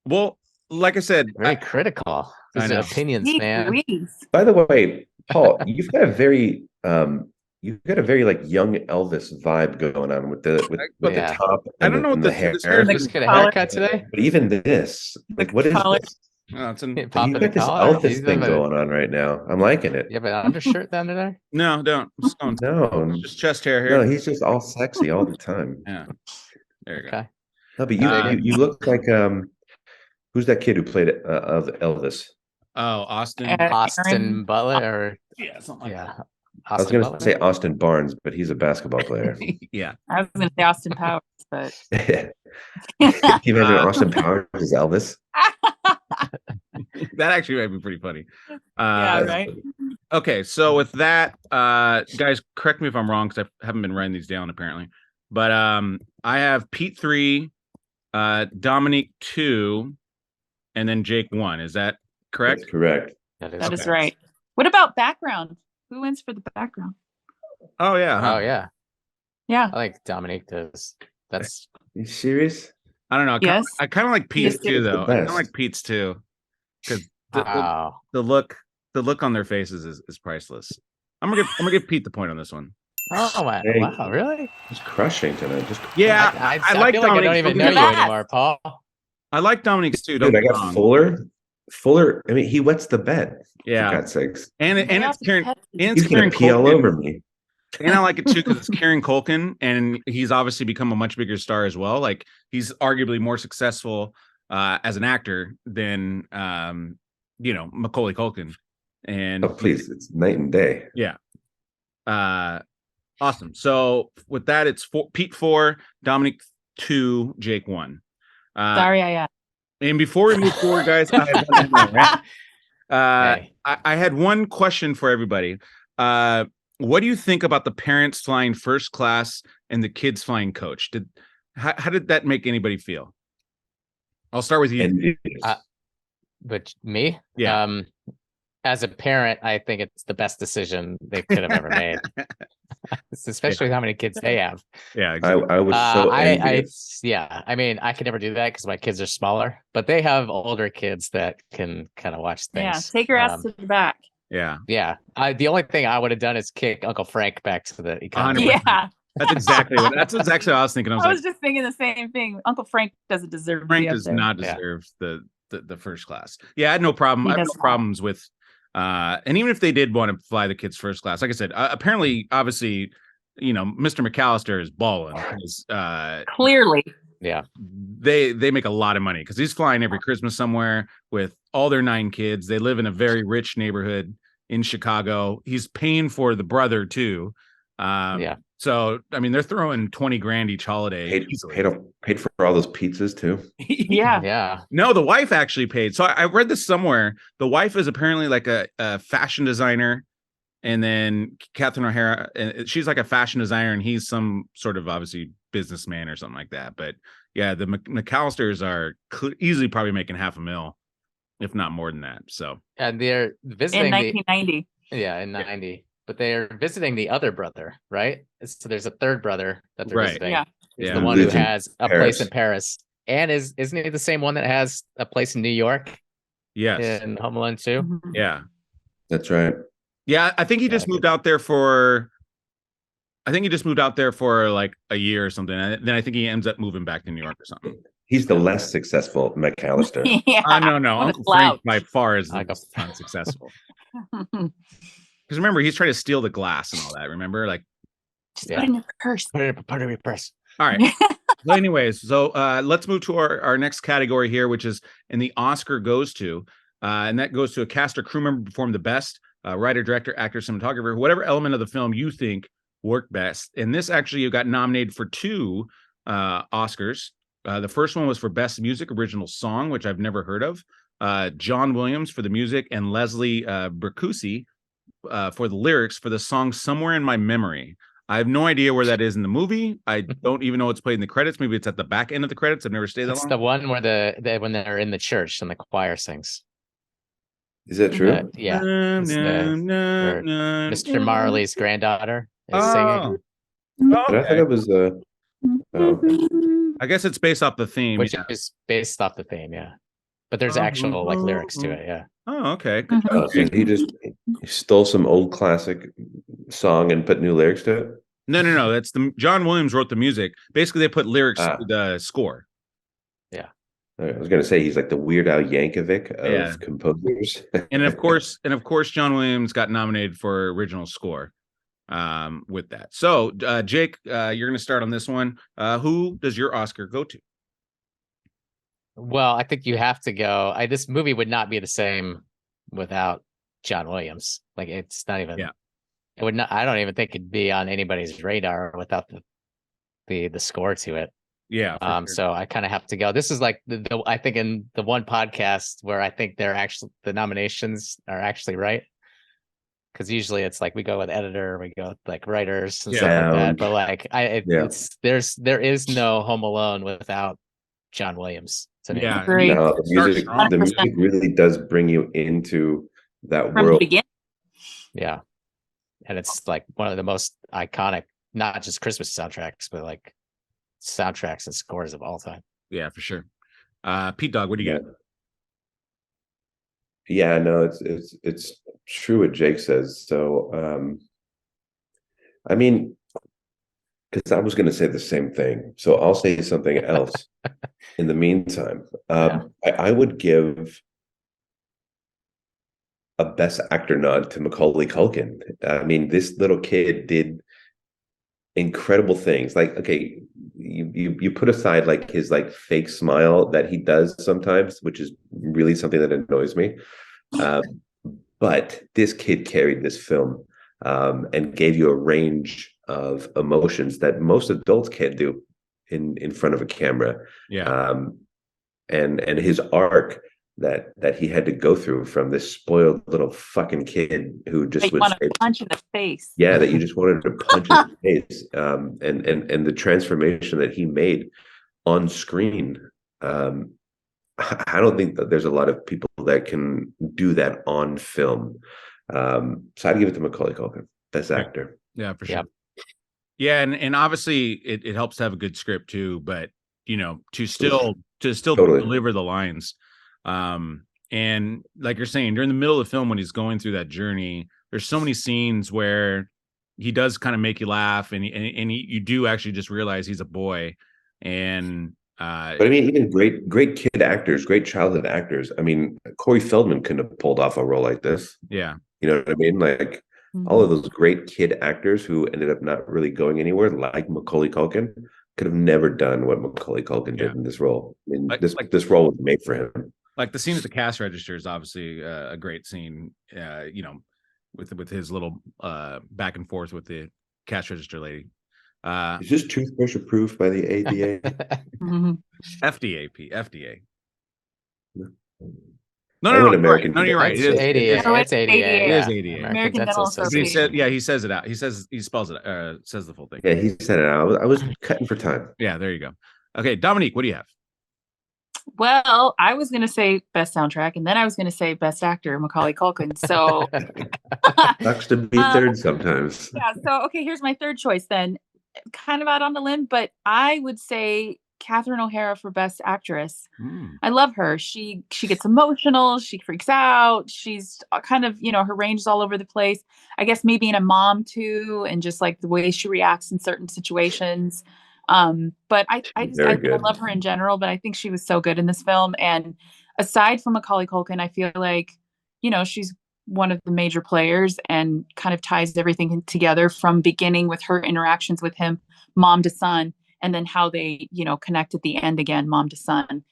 well, like I said, very critical. I These know. are opinions, Gee man. whiz. By the way, Paul, you've got a very like young Elvis vibe going on with the Yeah. top I and don't know what the this hair. hair The is. Just get a collar. haircut today. But even this, like, what is collar. this? Oh, it's Like, Pop you in the got this collar. Elvis You thing have a- going on right now. I'm liking it. You have an undershirt down there? no, don't. I'm just going No, just chest hair here. no, he's just all sexy all the time. Yeah, there you go. Okay. No, but Uh, you look like who's that kid who played of Elvis? Oh, Austin. Austin Butler or Yeah, something like yeah. I was Austin going to Butler. say Austin Barnes, but he's a basketball player. that. Yeah. I was going to say Austin Powers, but Can you imagine Austin Powers as Elvis? That actually might be pretty funny. yeah, right. Okay, so with that, guys, correct me if I'm wrong because I haven't been writing these down apparently. But I have Pete 3, Dominique 2, and then Jake 1. Is that correct? That's correct. That is Okay. right. What about background? Who wins for the background? Oh yeah. Huh? Oh yeah. Yeah. I like Dominique does. That's You serious? I don't know. Yes. I kind of like Pete's Yes, too, it's the though. I kind of best. like Pete's too, because wow. the look on their faces is priceless. I'm gonna give Pete the point on this one. Oh my Hey. wow, really? Just crushing tonight. Just Yeah, I like feel like I don't Dominique. even know you Look at that. anymore, Paul. I like Dominique's too. Don't dude, I get me got wrong. Fuller. I mean, he wets the bed. Yeah, For God's sakes. and They it's have Karen. Pepsi. And it's He's gonna Karen pee all Culkin. over me. And I like it too because it's Kieran Culkin, and he's obviously become a much bigger star as well. Like he's arguably more successful as an actor than Macaulay Culkin. And Oh, please, it's night and day. yeah, awesome. So with that, it's Pete 4, Dominic 2, Jake 1. Sorry, I And before we move forward, guys, I have one more, right? Hey. I had one question for everybody. What do you think about the parents flying first class and the kids flying coach? How did that make anybody feel? I'll start with you. And But me? Yeah. As a parent, I think it's the best decision they could have ever made. Especially with how many kids they have. Yeah, exactly. I was so envious. I mean, I could never do that because my kids are smaller, but they have older kids that can kind of watch things. yeah. Take your ass to the back. Yeah. Yeah. The only thing I would have done is kick Uncle Frank back to the economy. 100%. Yeah. That's exactly what I was thinking. I was I like, was just thinking the same thing. Uncle Frank doesn't deserve to Frank be up does there. not Yeah. deserve the first class. Yeah, I had no problem. He I have does no not. problems with and even if they did want to fly the kids first class, like I said, apparently, obviously, Mr. McAllister is balling because Clearly. Yeah. they make a lot of money because he's flying every Christmas somewhere with all their 9 kids. They live in a very rich neighborhood in Chicago. He's paying for the brother too. Yeah. So I mean, they're throwing 20 grand each holiday. Paid for all those pizzas too. Yeah. Yeah. No, the wife actually paid. So I read this somewhere. The wife is apparently like a fashion designer, and then Catherine O'Hara, and she's like a fashion designer, and he's some sort of obviously businessman or something like that. But yeah, the McAllisters are easily probably making $500,000, if not more than that. So And they're visiting In 1990. in 90. But they're visiting the other brother, right? So there's a third brother that they're Right. visiting. Yeah. He's Yeah. the Who one who lives in has a place in Paris. And isn't he the same one that has a place in New York yes, in Home Alone 2? Mhm. yeah, That's right. yeah. I think he just Yeah, moved out there for. I think he just moved out there for like a year or something. And then I think he ends up moving back to New York or something. He's the less successful McAllister. Yeah. No. What a Uncle Frank slouch. by far is Like a- unsuccessful. Because remember, he's trying to steal the glass and all that. Remember, like, Just Yeah. put in your purse. Put it in your purse. all right. So anyways, so let's move to our next category here, which is and the Oscar goes to, and that goes to a cast or crew member performed the best, writer, director, actor, cinematographer, whatever element of the film you think worked best. And this actually you got nominated for 2 Oscars. The first one was for Best Music Original Song, which I've never heard of. John Williams for the music and Leslie Bercusi for the lyrics for the song Somewhere in My Memory. I have no idea where that is in the movie. I don't even know it's played in the credits. Maybe it's at the back end of the credits. I've never stayed that It's long. the one where when they're in the church and the choir sings. Is that true? Yeah. It's Mr. Marley's granddaughter is singing. Oh, But I thought okay. it was I guess it's based off the theme. which Yeah. is based off the theme, yeah. But there's actual like lyrics to it, yeah. Oh, okay. Good Mhm. job, so Jake. he stole some old classic song and put new lyrics to it. No. That's the John Williams wrote the music. Basically, they put lyrics to the score. I was gonna say he's like the Weird Al Yankovic of Yeah. composers. And of course, John Williams got nominated for original score with that. So, Jake, you're going to start on this one. Who does your Oscar go to? Well, I think you have to go. This movie would not be the same without John Williams. Like it's not even. Yeah. It would not. I don't even think it'd be on anybody's radar without the score to it. Yeah. Sure. So I kind of have to go. This is like the I think in the one podcast where I think they're actually the nominations are actually right. Because usually it's like we go with editor, we go with like writers and stuff like that. But like there is no Home Alone without John Williams. Yeah. No, the music really does bring you into that From world. the beginning. Yeah. And it's like one of the most iconic, not just Christmas soundtracks, but like soundtracks and scores of all time. Yeah, for sure. Pete Dog, what do you got? Yeah, no, it's true what Jake says. So I mean, because I was going to say the same thing, so I'll say something else in the meantime. I would give a Best Actor nod to Macaulay Culkin. I mean, this little kid did incredible things. Like, okay, you put aside like his like fake smile that he does sometimes, which is really something that annoys me. But this kid carried this film and gave you a range of emotions that most adults can't do in front of a camera. Yeah. And his arc that he had to go through from this spoiled little fucking kid who just was want to punch in the face. Yeah, that you just wanted to punch in the face. And the transformation that he made on screen. I don't think that there's a lot of people that can do that on film. So I'd give it to Macaulay Culkin, Best Actor. Yeah, for sure. Yeah, and obviously it helps to have a good script too, but to still totally deliver the lines. And like you're saying, during the middle of the film when he's going through that journey, there's so many scenes where he does kind of make you laugh, and you do actually just realize he's a boy. And but I mean, even great kid actors, great childhood actors. I mean, Corey Feldman couldn't have pulled off a role like this. Yeah. You know what I mean? Like all of those great kid actors who ended up not really going anywhere, like Macaulay Culkin, could have never done what Macaulay Culkin did in this role. I mean, this role was made for him. Like the scene at the cash register is obviously a great scene, with his little back and forth with the cash register lady. Is this toothbrush approved by the ADA? FDA. No, you're right. It's ADA. It's ADA. It is ADA. American Dental Association. He says it out. He spells it. Says the full thing. Yeah, he said it out. I was cutting for time. Yeah, there you go. Okay, Dominique, what do you have? Well, I was going to say best soundtrack, and then I was going to say best actor, Macaulay Culkin. So sucks to be third sometimes. Yeah. So okay, here's my third choice. Then, kind of out on the limb, but I would say Catherine O'Hara for best actress. I love her. She gets emotional. She freaks out. She's kind of her range is all over the place. I guess me being a mom too, and just like the way she reacts in certain situations. But I love her in general, but I think she was so good in this film. And aside from Macaulay Culkin, I feel like, she's one of the major players and kind of ties everything together from beginning with her interactions with him, mom to son, and then how they, connect at the end again, mom to son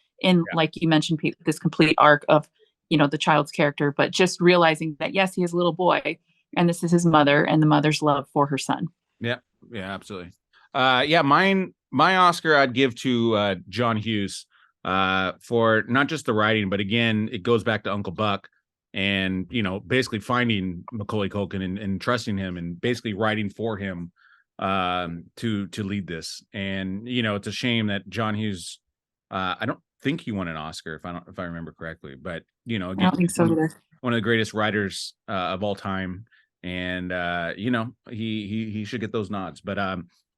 like you mentioned, this complete arc of, the child's character, but just realizing that, yes, he is a little boy and this is his mother and the mother's love for her son. Yeah. Yeah, absolutely. My Oscar I'd give to John Hughes for not just the writing, but again, it goes back to Uncle Buck and, basically finding Macaulay Culkin and trusting him and basically writing for him to lead this. And, it's a shame that John Hughes, I don't think he won an Oscar if I remember correctly, but, again, I don't think so either. One of the greatest writers of all time. And, he should get those nods. But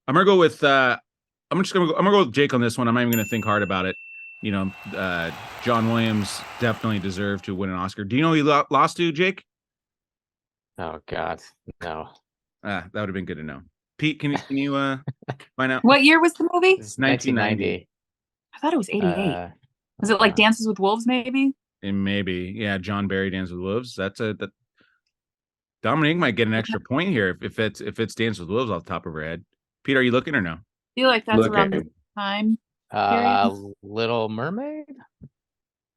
I'm gonna go with. I'm gonna go with Jake on this one. I'm not even gonna think hard about it. You know, John Williams definitely deserved to win an Oscar. Do you know who he lost to, Jake? Oh God, no. That would have been good to know. Pete, can you find out? What year was the movie? It's 1990. I thought it was 88. Was it like Dances with Wolves, maybe? And maybe, yeah, John Barry, Dance with Wolves. That Dominique might get an extra point here if it's Dance with Wolves off the top of her head. Pete, are you looking or no? I feel like that's around the time. Little Mermaid.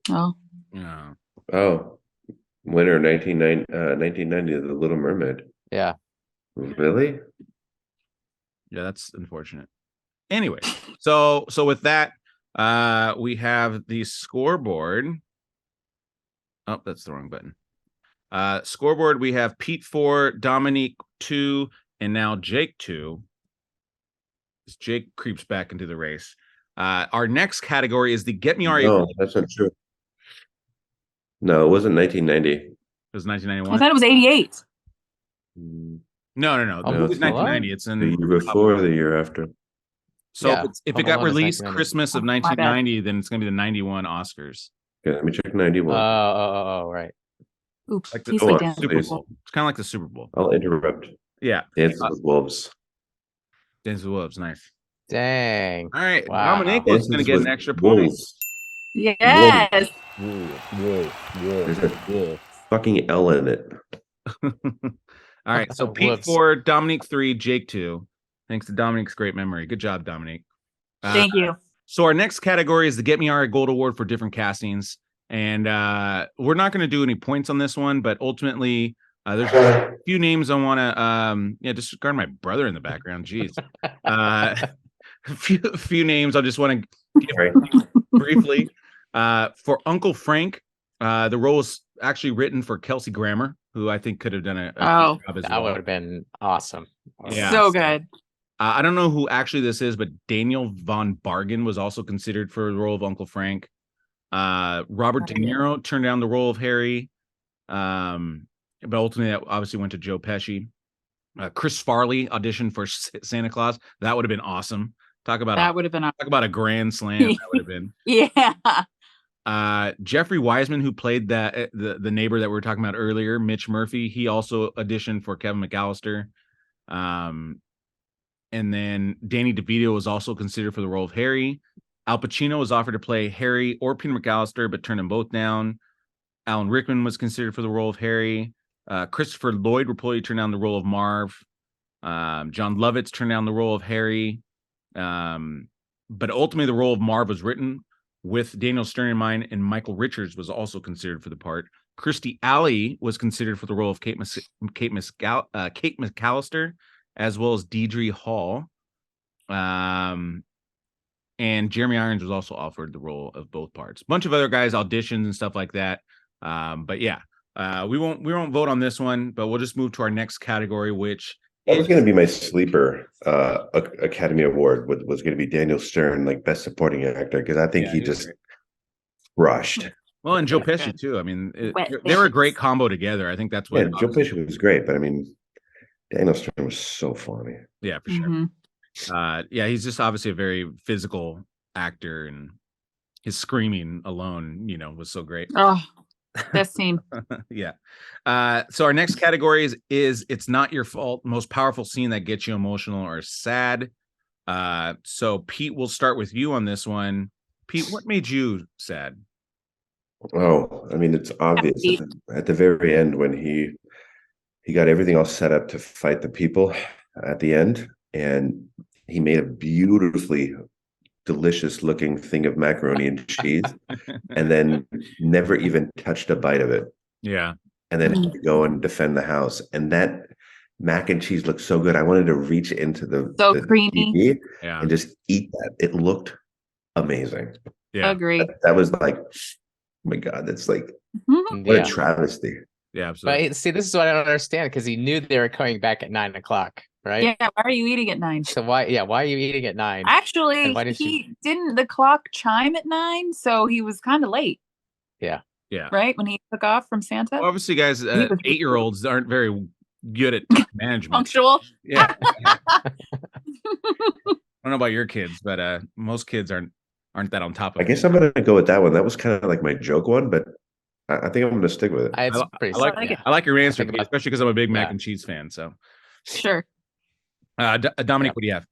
Oh. Yeah. Oh, winner 1990, The Little Mermaid. Yeah. Really? Yeah, that's unfortunate. Anyway, so with that, we have the scoreboard. Oh, that's the wrong button. Scoreboard, we have Pete 4, Dominique 2, and now Jake 2. As Jake creeps back into the race. Our next category is the Get Me Ari. No, that's not true. No, it wasn't 1990. It was 1991. I thought it was 88. No. The movie's 1990. It's in the year before or the year after. So Yeah, if it got released Christmas of 1990, then it's going to be the 91 Oscars. Okay, let me check 91. Oh, right. Oops. Like He's go like on, down. please. It's kind of like the Super Bowl. I'll interrupt. Yeah. Dances with Wolves. Dances with Wolves. Nice. Dang. All right. Wow. Dominique was going to get an extra point. Yes. There's a fucking L in it. All right. So Pete 4, Dominique 3, Jake 2. Thanks to Dominique's great memory. Good job, Dominique. Thank you. So our next category is the Get Me Ari Gold Award for different castings. And we're not going to do any points on this one, but ultimately there's a few names I want to disregard my brother in the background. Jeez. A few names I just want to give briefly. For Uncle Frank, the role is actually written for Kelsey Grammer, who I think could have done a job as well. That would have been awesome. Yeah. So good. I don't know who actually this is, but Daniel Von Bargen was also considered for the role of Uncle Frank. Robert De Niro turned down the role of Harry, but ultimately that obviously went to Joe Pesci. Chris Farley auditioned for Santa Claus. That would have been awesome. Talk about a grand slam. That would have been. Yeah. Jeffrey Wiseman, who played the neighbor that we were talking about earlier, Mitch Murphy, he also auditioned for Kevin McAllister. And then Danny DeVito was also considered for the role of Harry. Al Pacino was offered to play Harry or Peter McAllister, but turned them both down. Alan Rickman was considered for the role of Harry. Christopher Lloyd reportedly turned down the role of Marv. John Lovitz turned down the role of Harry. But ultimately the role of Marv was written with Daniel Stern in mind, and Michael Richards was also considered for the part. Kirstie Alley was considered for the role of Kate McAllister, as well as Deidre Hall. And Jeremy Irons was also offered the role of both parts. A bunch of other guys auditions and stuff like that. But yeah, we won't vote on this one, but we'll just move to our next category, which that was going to be my sleeper Academy Award. Was going to be Daniel Stern, like Best Supporting Actor, because I think he just crushed. Well, and Joe Pesci too. I mean, they were a great combo together. I think that's what. Yeah, Joe Pesci was great, but I mean, Daniel Stern was so funny. Yeah, for sure. Yeah, he's just obviously a very physical actor, and his screaming alone, was so great. Oh, best scene. Yeah. So our next category is It's Not Your Fault, most powerful scene that gets you emotional or sad. So Pete, we'll start with you on this one. Pete, what made you sad? Oh, I mean, it's obvious at the very end when he got everything all set up to fight the people at the end, and he made a beautifully delicious looking thing of macaroni and cheese and then never even touched a bite of it. Yeah. And then had to go and defend the house. And that mac and cheese looked so good. I wanted to reach into the creamy TV and just eat that. It looked amazing. Yeah. Agree. That was like, oh my God, that's like what a travesty. Yeah, absolutely. But see, this is what I don't understand, because he knew they were coming back at 9 o'clock, right? Yeah. Why are you eating at 9? So why are you eating at 9? Actually, didn't the clock chime at 9, so he was kind of late. Yeah. Right when he took off from Santa. Well, obviously, guys, 8-year-olds aren't very good at management. Punctual. Yeah. don't know about your kids, but most kids aren't that on top of I it. guess I'm gonna go with that one. That was kind of like my joke one, but I think I'm gonna stick with it. It's pretty. I like your answer, think about- especially because I'm a big mac yeah. and cheese fan. So, Sure. Dominique, what do you have?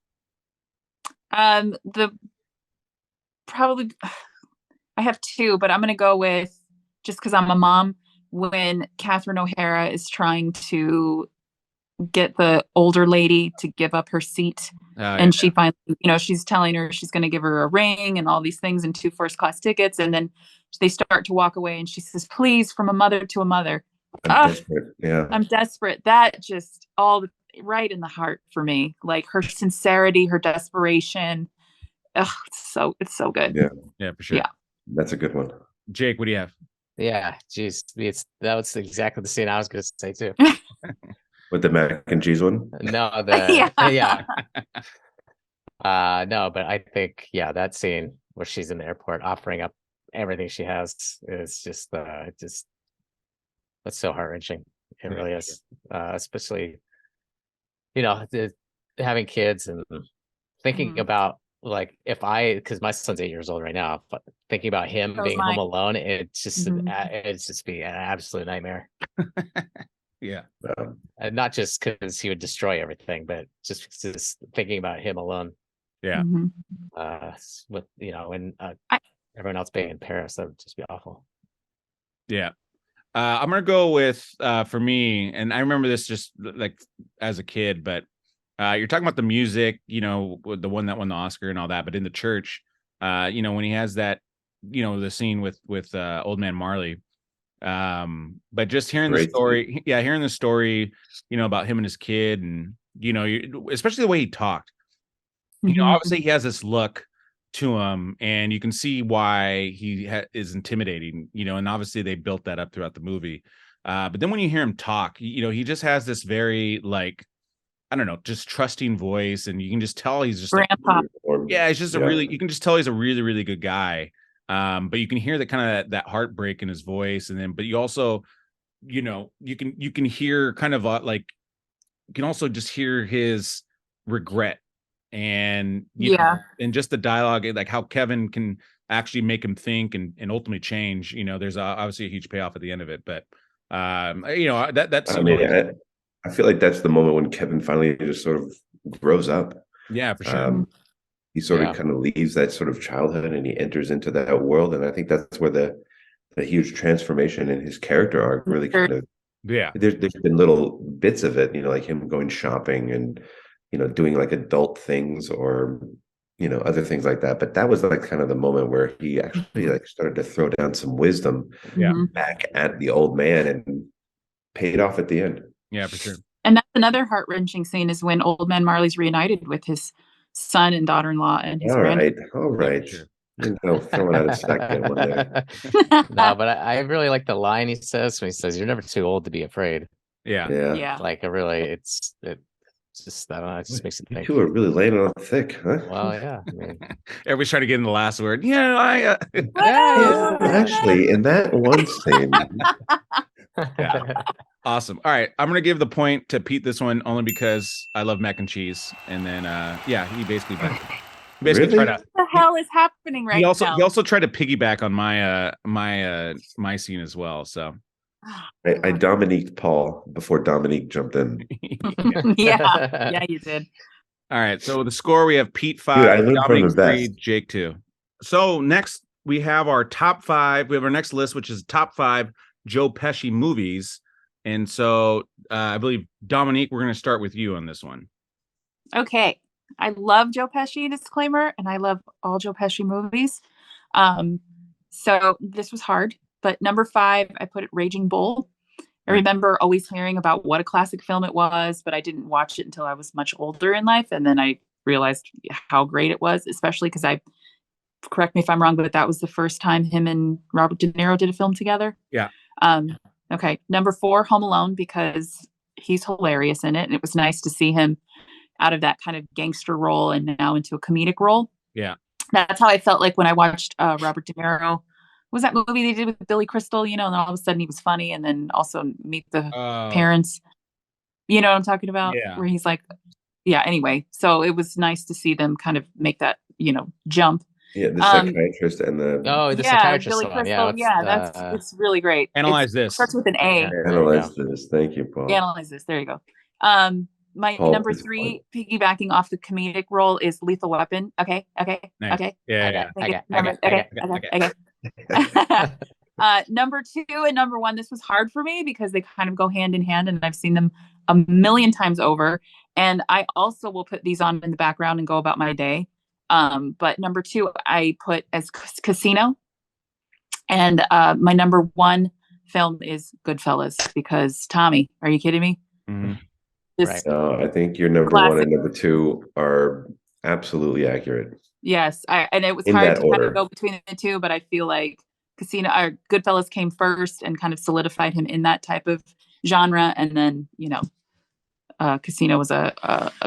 The probably I have two, but I'm gonna go with, just because I'm a mom, when Catherine O'Hara is trying to get the older lady to give up her seat. And she finally, she's telling her she's going to give her a ring and all these things and 2 first-class tickets. And then they start to walk away and she says, please, from a mother to a mother. I'm desperate. Yeah. I'm desperate. That just right in the heart for me. Like her sincerity, her desperation. It's so good. Yeah, for sure. Yeah. That's a good one. Jake, what do you have? Yeah, geez, that was exactly the scene I was going to say too. With the mac and cheese one? No, Yeah. no, but I think that scene where she's in the airport offering up everything she has is just that's so heart-wrenching. It really is. Especially, having kids and thinking about, like, because my son's 8 years old right now, but thinking about him being home alone, it's just be an absolute nightmare. Yeah. And not just because he would destroy everything, but just thinking about him alone. Yeah. With when everyone else being in Paris, that would just be awful. Yeah. I'm gonna go with for me, and I remember this just like as a kid, but you're talking about the music, the one that won the Oscar and all that, but in the church, when he has that, the scene with Old Man Marley. But just hearing the story, hearing the story, about him and his kid, and especially the way he talked. Obviously he has this look to him, and you can see why he is intimidating. And obviously they built that up throughout the movie. But then when you hear him talk, he just has this very, like, I don't know, just trusting voice, and you can just tell he's just grandpa. It's just you can just tell he's a really, really good guy. But you can hear that kind of that heartbreak in his voice, and then, but you also, you can hear kind of like, you can also just hear his regret, and and just the dialogue, like how Kevin can actually make him think and ultimately change. There's obviously a huge payoff at the end of it, but that's. I feel like that's the moment when Kevin finally just sort of grows up. Yeah, for sure. He sort of kind of leaves that sort of childhood and he enters into that world. And I think that's where the huge transformation in his character arc really kind of, there's been little bits of it, like him going shopping and, doing like adult things or, other things like that. But that was like kind of the moment where he actually like started to throw down some wisdom back at the old man and paid off at the end. Yeah, for sure. And that's another heart-wrenching scene, is when Old Man Marley's reunited with his son and daughter-in-law and his all right. Throwing out a second one there. No, but I really like the line he says when he says, "You're never too old to be afraid." Yeah. Like, it's just, I don't know, it just makes it think. You two are really laying on thick, huh? Well, yeah. I mean, everybody's trying to get in the last word. Actually, in that one scene. Awesome. All right, I'm gonna give the point to Pete this one only because I love mac and cheese, and then he basically tried to. What the hell is happening right now? He also tried to piggyback on my scene as well. So I Dominiqued Paul before Dominique jumped in. Yeah, you did. All right, so the score, we have Pete 5, Dude, I learned from the 3, best. Jake 2. So next we have our top 5. We have our next list, which is top 5 Joe Pesci movies. And so I believe, Dominique, we're going to start with you on this one. Okay. I love Joe Pesci, disclaimer, and I love all Joe Pesci movies. So this was hard, but number 5, I put it Raging Bull. I remember always hearing about what a classic film it was, but I didn't watch it until I was much older in life. And then I realized how great it was, especially because correct me if I'm wrong, but that was the first time him and Robert De Niro did a film together. Yeah. Okay. Number 4, Home Alone, because he's hilarious in it. And it was nice to see him out of that kind of gangster role and now into a comedic role. Yeah. That's how I felt like when I watched Robert De Niro. What was that movie they did with Billy Crystal? And then all of a sudden he was funny. And then also Meet the Parents. You know what I'm talking about? Yeah. Where he's like yeah, anyway, so it was nice to see them kind of make that, jump. Yeah, the Um, psychiatrist and the Oh, the yeah, psychiatrist Billy one. Yeah, Crystal. what's Yeah, it's really great. Analyze It this. starts with an yeah, A. there you analyze go. this. Thank you, Paul. Analyze this. There you go. My Paul number is fun. 3, piggybacking off the comedic role, is Lethal Weapon. Okay. Nice. Okay. Yeah. Okay. Number 2 and number 1, this was hard for me because they kind of go hand in hand, and I've seen them a million times over. And I also will put these on in the background and go about my day. But number 2, I put as Casino. And my number 1 film is Goodfellas, because Tommy, are you kidding me? Mhm. This Right. No, I think your number 1 classic. and number 2 are absolutely accurate. Yes, and it was In hard that to kind order. of go between the two, but I feel like Casino or Goodfellas came first and kind of solidified him in that type of genre, and then Casino was a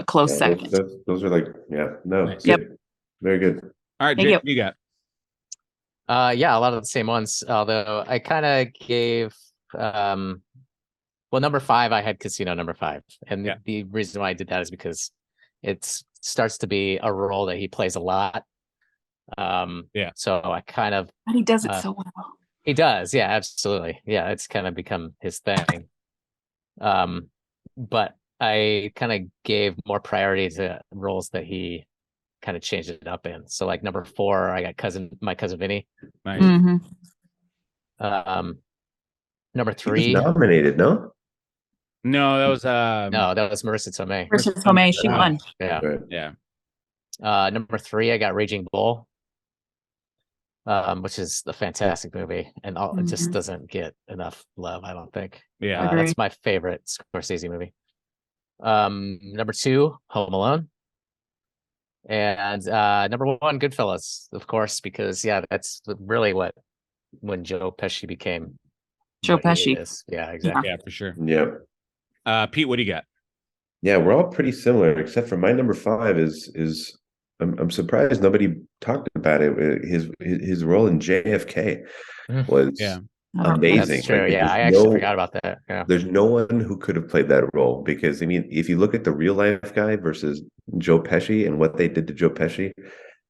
close Yeah, second. those are like, no, Nice. Yep. good. Very good. All right, Thank Jake, you. what you got? Yeah, a lot of the same ones. Although I kind of gave well, number 5, I had Casino number 5. And Yeah. the reason why I did that is because it starts to be a role that he plays a lot. Yeah. So I kind of And he does it so well. he does, yeah, absolutely. Yeah, it's kind of become his thing. But I kind of gave more priority to roles that he kind of changed it up in. So like number 4, I got my cousin Vinny. Nice. Mhm. Number He was 3. nominated, no? No, that was No, that was Marissa Tomei. Versus Tomei, she won. Yeah. Right. Yeah. Number 3, I got Raging Bull, which is a fantastic movie, and it just Mhm. doesn't get enough love, I don't think. Yeah. Agree. That's my favorite Scorsese movie. Number 2, Home Alone. And number 1, Goodfellas, of course, because that's really when Joe Pesci became Joe what he Pesci. is. Yeah, exactly. Yeah, for sure. Yeah. Pete, what do you got? Yeah, we're all pretty similar, except for my number 5 is I'm surprised nobody talked about it. His role in JFK was Yeah. amazing. That's true. Like, Yeah, I actually forgot about that. Yeah. there's no one who could have played that role, because I mean, if you look at the real life guy versus Joe Pesci and what they did to Joe Pesci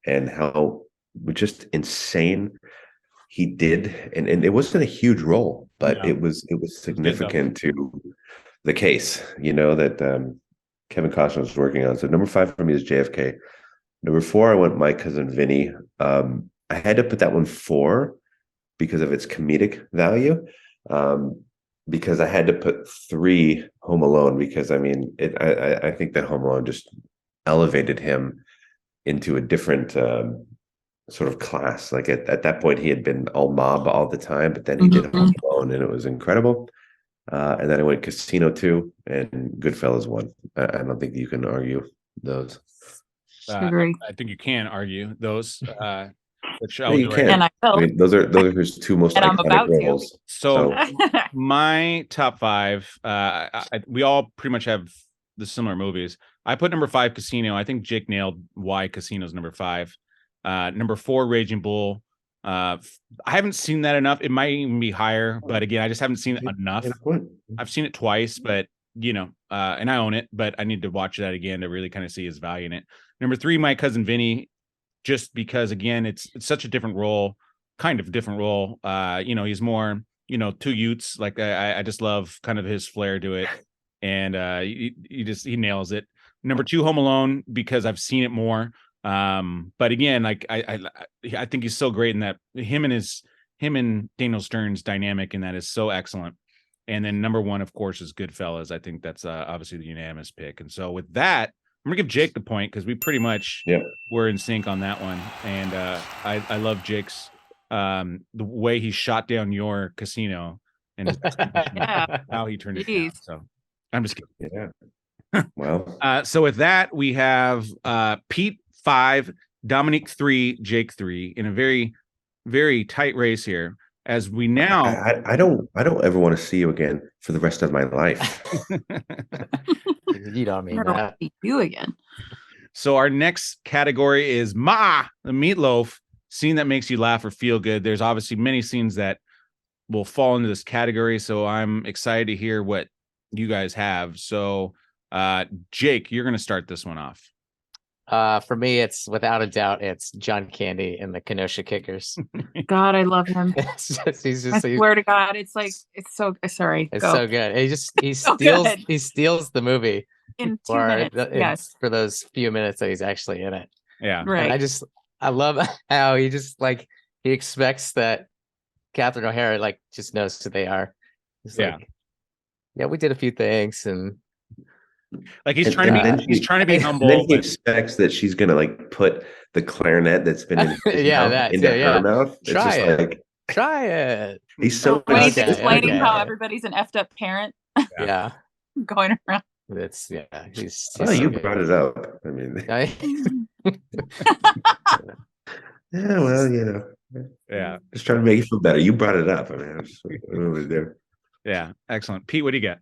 and how just insane he did, and it wasn't a huge role, but No. it was significant to the case, that Kevin Costner was working on. So number 5 for me is JFK. Number 4, I went My Cousin Vinny. I had to put that one 4 because of its comedic value. Because I had to put 3, Home Alone, because I mean, I think that Home Alone just elevated him into a different sort of class. Like at that point, he had been all mob all the time, but then he did Home Alone, and it was incredible. And then I went Casino 2 and Goodfellas 1. I don't think you can argue those. Agree. I think you can argue those. Which No, you can. And I will. I mean, those are his 2 most And I'm about iconic to. roles. So my top 5, we all pretty much have the similar movies. I put number 5 Casino. I think Jake nailed why Casino's number 5. Number 4 Raging Bull. I haven't seen that enough. It might even be higher, but again, I just haven't seen it enough. I've seen it twice, but and I own it, but I need to watch that again to really kind of see his value in it. Number 3, My Cousin Vinny, just because again, it's such a different role, kind of different role. He's more, 2 Utes. Like I just love kind of his flair to it, and he nails it. Number 2, Home Alone, because I've seen it more. But again, like I think he's so great in that. Him and Daniel Stern's dynamic in that is so excellent. And then number 1, of course, is Goodfellas. I think that's obviously the unanimous pick. And so with that, I'm gonna give Jake the point because we pretty much were in sync on that one. And I love Jake's the way he shot down your Casino and how he turned it down. So I'm just kidding. Yeah. Well. So with that, we have Pete 5, Dominique 3, Jake 3 in a very, very tight race here. As we now, I don't ever want to see you again for the rest of my life. You don't mean that. See you again. So our next category is Ma, the meatloaf scene that makes you laugh or feel good. There's obviously many scenes that will fall into this category. So I'm excited to hear what you guys have. So Jake, you're going to start this one off. For me, it's without a doubt, it's John Candy and the Kenosha Kickers. God, I love him. I swear to God, it's so sorry. It's so good. He So steals the movie in 2 minutes. Yes, for those few minutes that he's actually in it. Yeah, right. And I love how he just he expects that Catherine O'Hara just knows who they are. He's yeah, we did a few things and. He's trying to be humble. And then he expects that she's gonna put the clarinet that's been in his mouth into her mouth. Try it. He's so when he's explaining how everybody's an effed up parent. Yeah. Going around. It's he's you brought it up. I mean yeah, well, yeah. Just trying to make you feel better. You brought it up. I mean, I was there. Yeah, excellent. Pete, what do you get?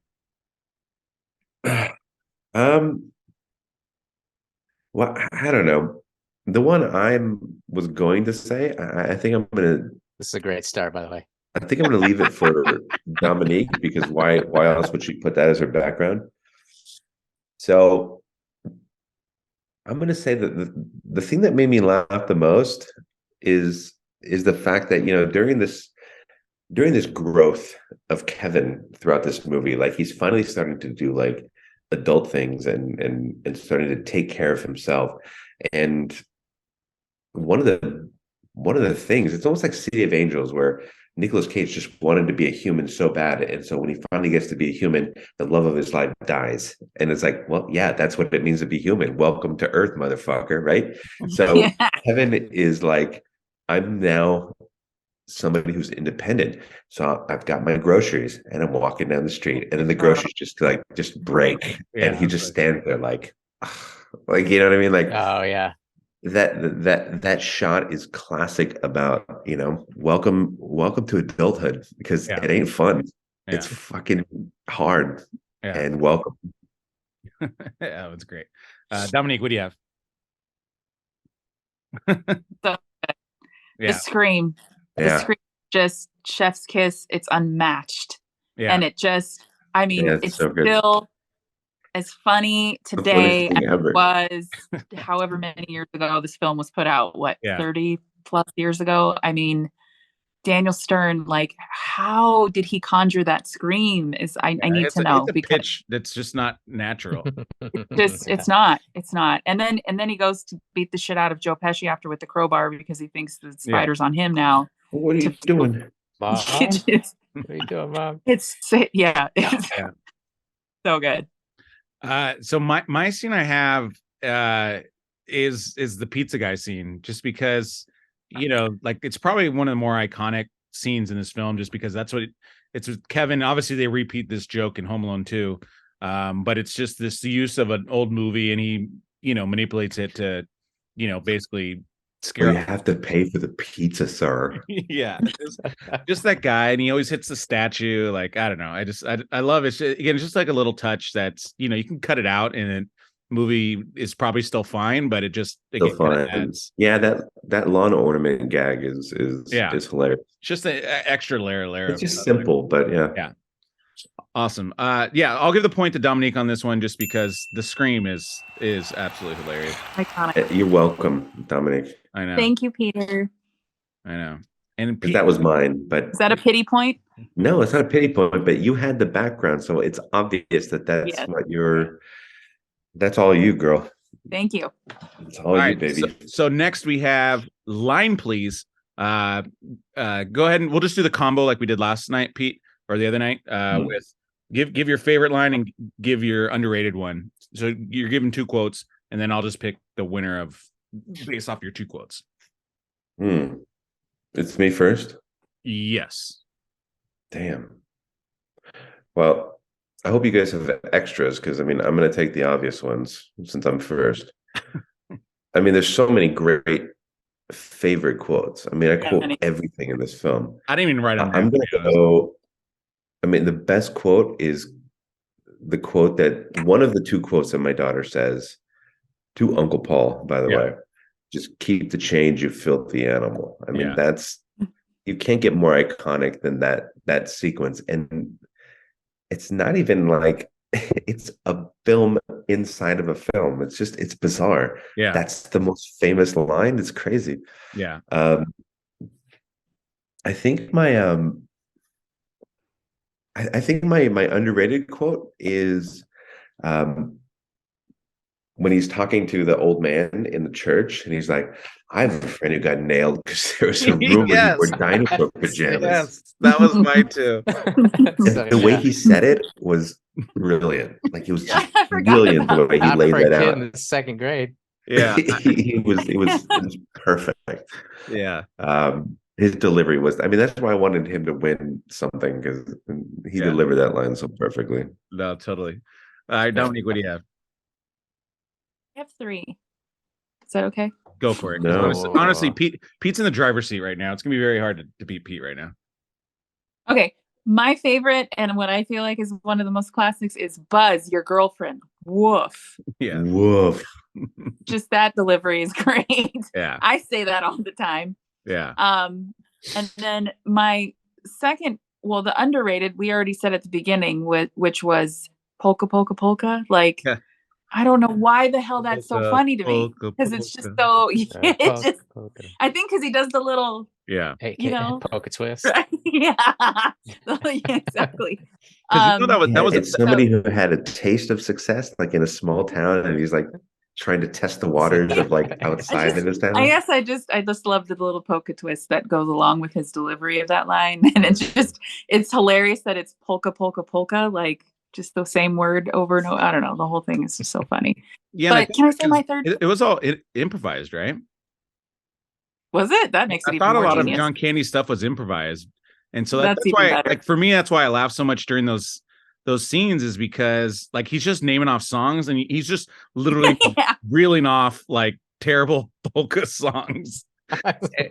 Well, I don't know. The one I was going to say, I think I'm gonna. This is a great start, by the way. I think I'm gonna leave it for Dominique because why else would she put that as her background? So I'm gonna say that the thing that made me laugh the most is the fact that during this growth of Kevin throughout this movie, he's finally starting to do adult things and starting to take care of himself. And one of the things, it's almost like City of Angels, where Nicolas Cage just wanted to be a human so bad, and so when he finally gets to be a human, the love of his life dies, and it's well, yeah, that's what it means to be human. Welcome to Earth, motherfucker, right? So Kevin is I'm now somebody who's independent, so I've got my groceries and I'm walking down the street, and then the groceries just break, and he just stands there you know what I mean, oh yeah, that shot is classic about welcome to adulthood, because it ain't fun. It's fucking hard. And welcome. Yeah, that's great. Dominique, what do you have? The scream. The scream, just chef's kiss. It's unmatched. Yeah. And it just, it's so still as funny today as it was however many years ago this film was put out. 30 plus years ago? Daniel Stern, how did he conjure that scream? I need to know, it's a because pitch that's just not natural. it's not. And then he goes to beat the shit out of Joe Pesci after with the crowbar because he thinks the spider's on him now. What are you doing, Mom? What are you doing, Mom? It's so good. So my scene I have is the pizza guy scene, just because it's probably one of the more iconic scenes in this film, just because that's what it's with Kevin. Obviously they repeat this joke in Home Alone 2, but it's just this use of an old movie, and he manipulates it to basically scare. You have to pay for the pizza, sir. Yeah, just that guy, and he always hits the statue. I don't know. I love it. Again, it's just a little touch that's you can cut it out, and it movie is probably still fine, but it still fine. Yeah, that lawn ornament gag is hilarious. Just an extra layer. It's just simple, but yeah. Awesome. I'll give the point to Dominique on this one, just because the scream is absolutely hilarious. Iconic. You're welcome, Dominique. I know. Thank you, Peter. I know. And that was mine, but is that a pity point? No, it's not a pity point, but you had the background, so it's obvious that's what that's all you, girl. Thank you. It's all you, baby. So next we have Line Please. Go ahead, and we'll just do the combo like we did last night, Pete, or the other night. With give your favorite line and give your underrated one. So you're giving 2 quotes, and then I'll just pick the winner based off your 2 quotes. It's me first? Yes. Damn. Well, I hope you guys have extras, because I'm going to take the obvious ones since I'm first. There's so many great favorite quotes. I quote everything in this film. I didn't even write them down. I'm going to go. The best quote is the quote that one of the 2 quotes that my daughter says to Uncle Paul, by the way. Just keep the change, you filthy animal. That's, you can't get more iconic than that sequence. And it's not even it's a film inside of a film. It's bizarre. Yeah. That's the most famous line. It's crazy. Yeah. I think I think my underrated quote is um when he's talking to the old man in the church, and he's like, I have a friend who got nailed because there was a rumor he wore Yes. dinosaur pajamas. Yes. That was mine too. And the way he said it was brilliant. Like it was just I forgot brilliant the about way he Not laid for a that kid out. in the second grade. Yeah. It was perfect. Yeah. His delivery was, I mean, that's why I wanted him to win something, because he Yeah. delivered that line so perfectly. No, totally. All right, Dominique, what do you have? I have 3. Is that okay? Go for it. No. Honestly, Pete's in the driver's seat right now. It's gonna be very hard to beat Pete right now. Okay. My favorite, and what I feel like is one of the most classics, is Buzz, your girlfriend. Woof. Yeah. Woof. Just that delivery is great. Yeah. I say that all the time. Yeah. And then my second, well, the underrated, we already said at the beginning, which was Polka Polka Polka. Like, Yeah. I don't know why the hell that's so funny to me, because it's just so. It's just, I think because he does the little, Yeah. you know, Polka twist. right? Yeah. Yeah, exactly. Because you know that was it's somebody who had a taste of success, like in a small town, and he's like trying to test the waters of like outside of his town. I guess I just love the little polka twist that goes along with his delivery of that line, and it's hilarious that it's polka polka polka, like just the same word over and over. I don't know, the whole thing is just so funny. Yeah. But can I say my third? It was all improvised, right? Was it? That makes it I even thought a more lot genius. of John Candy stuff was improvised, and so That's that's even why, better. like for me, that's why I laugh so much during those scenes, is because like he's just naming off songs, and he's just literally Yeah. reeling off like terrible polka songs,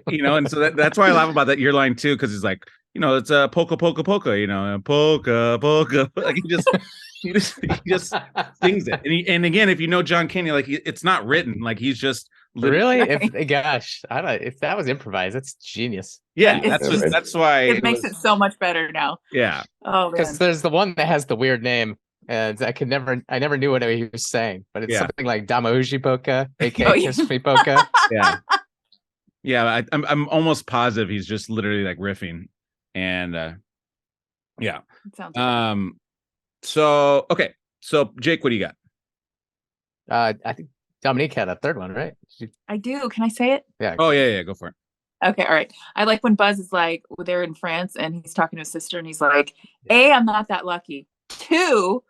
you know. And so that's why I laugh about that your line too, because it's like, you know, it's a polka polka polka, you know, polka polka. Like he just sings it, and again, if you know John Candy, like it's not written, like he's just Really? Right. Gosh, I don't. If that was improvised, that's genius. yeah. It's That's why it makes it so much better now. Yeah. Oh, Because man. there's the one that has the weird name, and I never knew what he was saying, but it's Yeah. something like Damauji Polka, aka Oh, yeah. Kiss Me Polka. Yeah. Yeah, I'm almost positive he's just literally like riffing, and yeah. It sounds good. So okay, so Jake, what do you got? I think Dominique had a third one, right? I do. Can I say it? Yeah. Oh yeah, go for it. Okay, all right. I like when Buzz is like, they're in France and he's talking to his sister and he's like, A, I'm not that lucky. 2,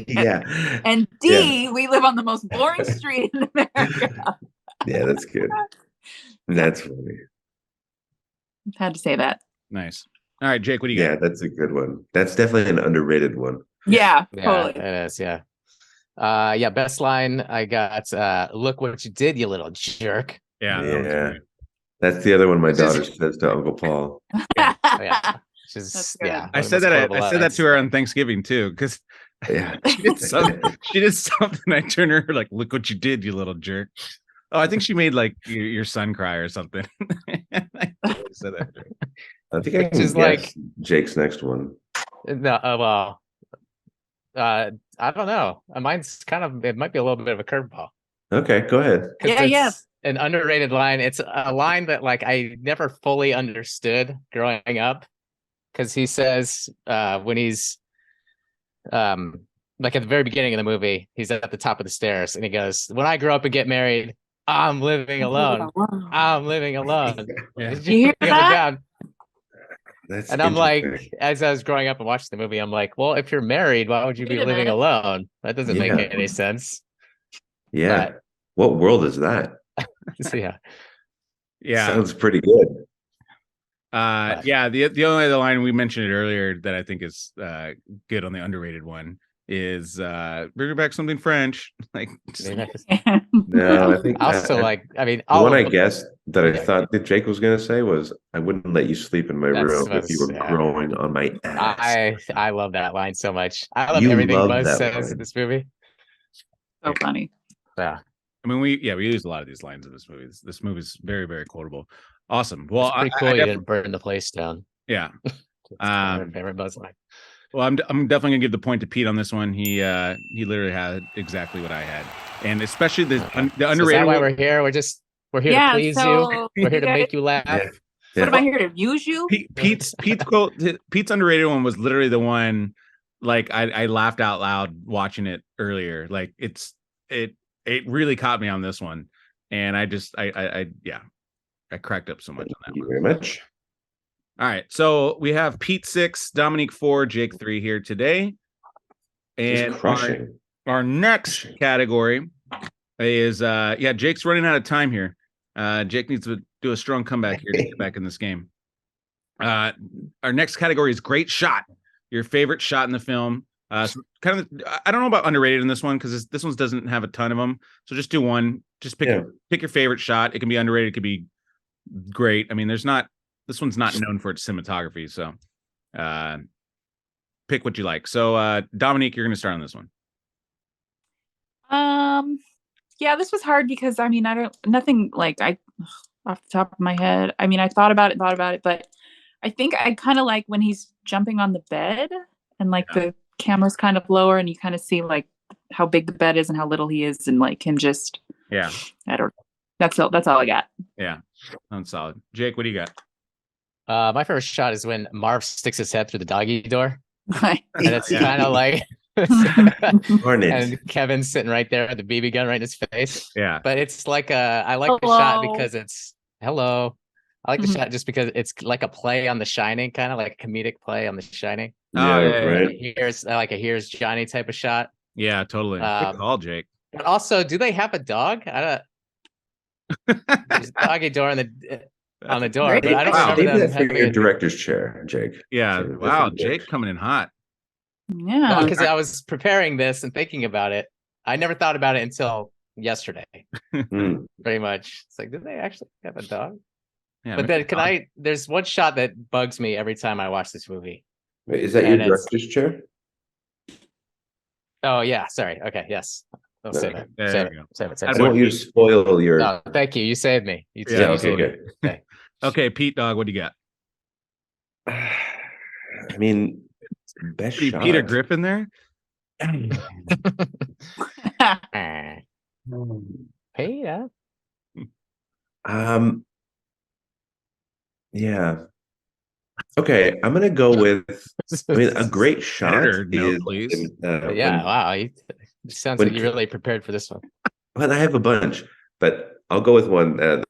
Yeah. and D, we live on the most boring street in America. Yeah, that's good. That's funny. Had to say that. Nice. All right, Jake, what do you Yeah, got? that's a good one. That's definitely an underrated one. Yeah, Yeah, totally. it is. Yeah. Yeah. Best line I got. Look what you did, you little jerk. Yeah. Yeah. That's the other one my daughter says to Uncle Paul. Yeah. That's Just good. yeah. I said that to her on Thanksgiving too, because Yeah. she did something. I turned her like, "Look what you did, you little jerk." Oh, I think she made like your son cry or something. I totally said that to her. I think I Which can is guess like- Jake's next one. No, well, I don't know. Mine's kind of, it might be a little bit of a curveball. Okay, go ahead. Yeah. An underrated line. It's a line that like I never fully understood growing up, because he says when he's like at the very beginning of the movie, he's at the top of the stairs and he goes, "When I grow up and get married, I'm living alone. I'm living alone." Yeah. You hear Go that? down. That's And I'm like, interesting. as I was growing up and watching the movie, I'm like, well, if you're married, why would you be Wait a living minute. alone? That doesn't make Yeah. any sense. Yeah. What world is that? So, yeah. Yeah. Sounds pretty good. Yeah. The only other line we mentioned it earlier that I think is good on the underrated one is bring back something French. Like, No, I think Also, like, I mean, the all one of I them- guessed that I Yeah. thought that Jake was gonna say was, "I wouldn't let you sleep in my That's room if you were yeah. growing on my ass." I love that line so much. I love You everything love Buzz that says line. in this movie. So funny. Yeah. I mean, we use a lot of these lines in this movie. This movie's very, very quotable. Awesome. Well, It's pretty cool you didn't burn the place down. yeah. It's my favorite Buzz line. Well, I'm definitely gonna give the point to Pete on this one. He literally had exactly what I had, and especially the So underrated. is that why one. we're here? We're here to Yeah, please so you. We're here you to guys, make you laugh. Yeah. what am I here to use you? Pete's underrated one was literally the one. Like I laughed out loud watching it earlier. Like it really caught me on this one, and I cracked up so much on that Thank you one. very much. All right, so we have Pete 6, Dominique 4, Jake 3 here today, Just and crushing. our next category is Jake's running out of time here. Jake needs to do a strong comeback here to get back in this game. Our next category is great shot. Your favorite shot in the film. So kind of, I don't know about underrated in this one because this one doesn't have a ton of them. So just do one. Just pick your favorite shot. It can be underrated. It could be great. I mean, this one's not known for its cinematography. So pick what you like. So Dominique, you're going to start on this one. Yeah, this was hard because I mean, nothing like off the top of my head. I mean, I thought about it, but I think I kind of like when he's jumping on the bed and like the camera's kind of lower and you kind of see like how big the bed is and how little he is and like him just I don't know. That's all I got. Yeah, that's solid. Jake, what do you got? My favorite shot is when Marv sticks his head through the doggy door. And it's kind of like and Kevin's sitting right there with the BB gun right in his face. Yeah. But it's like I like the shot because it's hello. I like the shot just because it's like a play on The Shining, kind of like a comedic play on The Shining. Right. Here's like a Here's Johnny type of shot. Yeah, totally. Good call, Jake. But also, do they have a dog? I don't. There's a doggy door on the door, but I don't remember them that for having your director's chair, Jake. Yeah. So wow, Jake coming in hot. Yeah. Because I was preparing this and thinking about it. I never thought about it until yesterday. Pretty much. It's like, did they actually have a dog? Yeah. But then there's one shot that bugs me every time I watch this movie. Wait, is that your director's chair? Oh yeah, sorry. Okay, yes. I'll save it. Save it. I don't want you to spoil your. No, thank you. You saved me. Okay, good. Okay. Okay, Pete Dog, what do you got? I mean, best shot. Peter Griffin there? Hey, yeah. Okay, I'm gonna go with. I mean, a great shot please. Wow. It sounds like you really prepared for this one. Well, I have a bunch, but I'll go with one that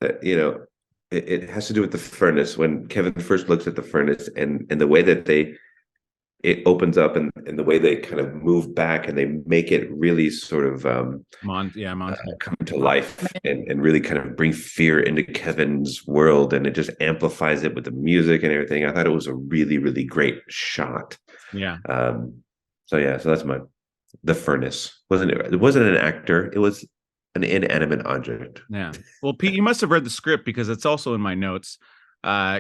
it has to do with the furnace. When Kevin first looks at the furnace and the way that it opens up and the way they kind of move back and they make it really sort of come to life and really kind of bring fear into Kevin's world, and it just amplifies it with the music and everything. I thought it was a really, really great shot. Yeah. So that's the furnace. It wasn't an actor, it was an inanimate object. Yeah. Well, Pete, you must have read the script because it's also in my notes.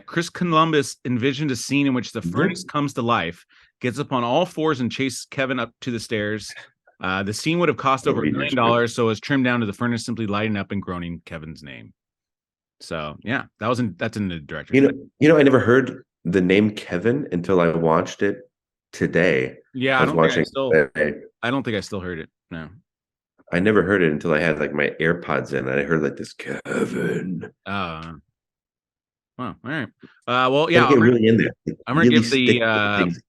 Chris Columbus envisioned a scene in which the furnace comes to life, gets up on all fours and chases Kevin up to the stairs. The scene would have cost over $1 million, so it was trimmed down to the furnace simply lighting up and groaning Kevin's name. So yeah, that's in the director. I never heard the name Kevin until I watched it today. Yeah, I don't think I still heard it. No. I never heard it until I had like my AirPods in and I heard like this Kevin. Well, all right. Well, yeah, I'm really in there. I'm gonna give the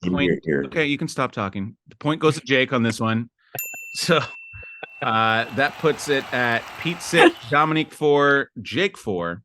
point. Okay, you can stop talking. The point goes to Jake on this one. So that puts it at Pete 6, Dominique 4, Jake 4,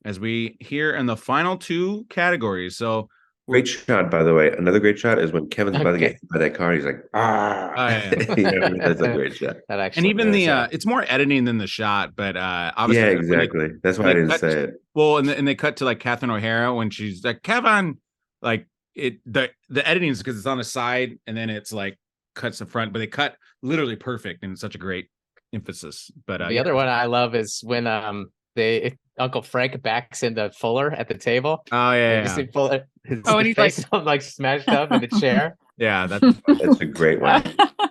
as we hear in the final two categories. So great shot, by the way. Another great shot is when Kevin's about to get hit by that car. He's like, that's a great shot. And even it's more editing than the shot, but obviously, yeah, exactly. That's why I didn't say it. Well, and they cut to like Catherine O'Hara when she's like, Kevin, like the editing is because it's on the side and then it's like cuts the front, but they cut literally perfect and it's such a great emphasis. But the other one I love is when Uncle Frank backs into Fuller at the table. Oh yeah, you see Fuller, his and face like smashed up in the chair. Yeah, that's a great one.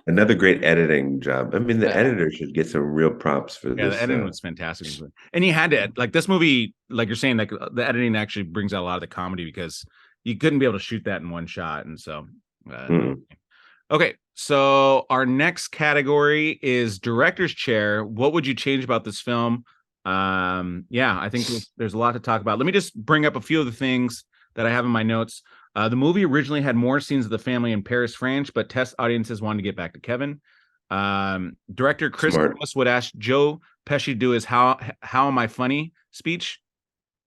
Another great editing job. I mean, the editor should get some real props for this. Yeah, the editing was fantastic, and he had to like this movie, like you're saying, like the editing actually brings out a lot of the comedy because you couldn't be able to shoot that in one shot, and so Mm. Okay, so our next category is director's chair. What would you change about this film? I think there's a lot to talk about. Let me just bring up a few of the things that I have in my notes. The movie originally had more scenes of the family in Paris, France, but test audiences wanted to get back to Kevin. Director Chris Columbus would ask Joe Pesci to do his "How am I funny" speech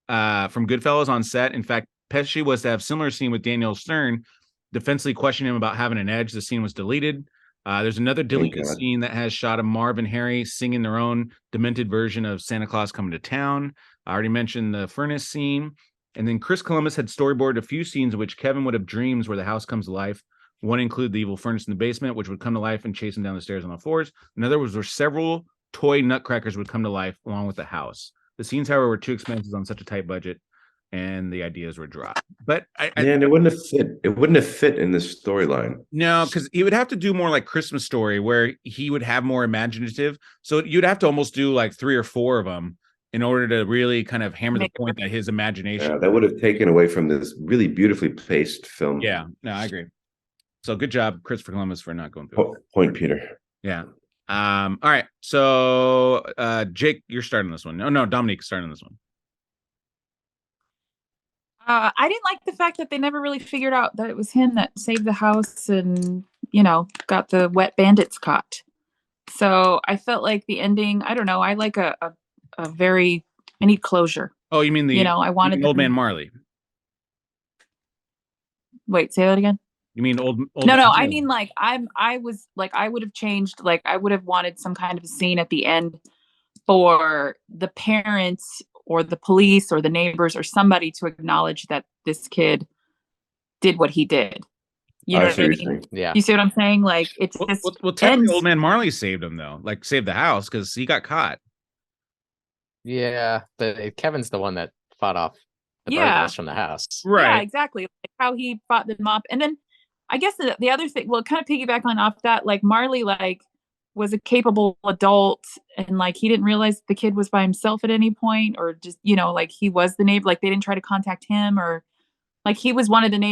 from Goodfellas on set. In fact, Pesci was to have similar scene with Daniel Stern, defensively questioning him about having an edge. The scene was deleted. There's another deleted scene that has shot of Marv and Harry singing their own demented version of Santa Claus Coming to Town. I already mentioned the furnace scene. And then Chris Columbus had storyboarded a few scenes in which Kevin would have dreams where the house comes to life. One included the evil furnace in the basement, which would come to life and chase him down the stairs on all fours. Another was where several toy nutcrackers would come to life along with the house. The scenes, however, were too expensive on such a tight budget, and the ideas were dropped. But and it wouldn't have fit. It wouldn't have fit in this storyline. No, because he would have to do more like Christmas Story, where he would have more imaginative. So you'd have to almost do like 3 or 4 of them in order to really kind of hammer the point that his imagination. That would have taken away from this really beautifully paced film. Yeah, no, I agree. So good job, Christopher Columbus, for not going through. Point, Peter. Yeah. All right. So Jake, you're starting this one. No, Dominique starting this one. I didn't like the fact that they never really figured out that it was him that saved the house and, got the wet bandits caught. So I felt like the ending, I don't know. I like I need closure. Oh, you mean I wanted Old Man Marley. Wait, say that again. You mean old No, I mean, like, I would have changed, like, I would have wanted some kind of a scene at the end for the parents or the police or the neighbors or somebody to acknowledge that this kid did what he did. You know what I mean? Yeah. You see what I'm saying? Like, it's well, technically Old Man Marley saved him, though. Like, saved the house because he got caught. Yeah, but Kevin's the one that fought off the burglars from the house. Right. Yeah, exactly. Like how he fought them up. And then I guess the other thing, well, kind of piggyback off that, like Marley, like, was a capable adult and like he didn't realize the kid was by himself at any point, or just, like he was the neighbor, like they didn't try to contact him, or like he was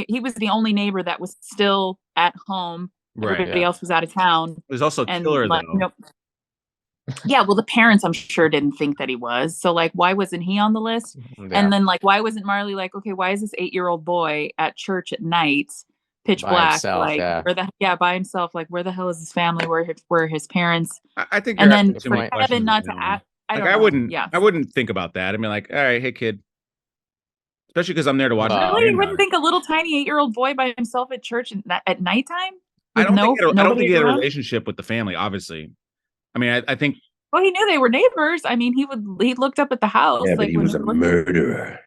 he was the only neighbor that was still at home. Right. Everybody else was out of town. He was also a killer, though. Yeah, well, the parents, I'm sure, didn't think that he was. So, like, why wasn't he on the list? Yeah. And then, like, why wasn't Marley like, okay, why is this 8-year-old boy at church at night, pitch by black, himself, like, by himself? Like, where the hell is his family? Where his parents? I think. And then for Kevin not to act, I wouldn't think about that. I mean, like, all right, hey kid, especially because I'm there to watch. Really, you wouldn't think a little tiny 8-year-old boy by himself at church at nighttime? I don't think he had a relationship with the family. Obviously, I mean, I think. Well, he knew they were neighbors. I mean, he looked up at the house. Yeah, but he was a murderer.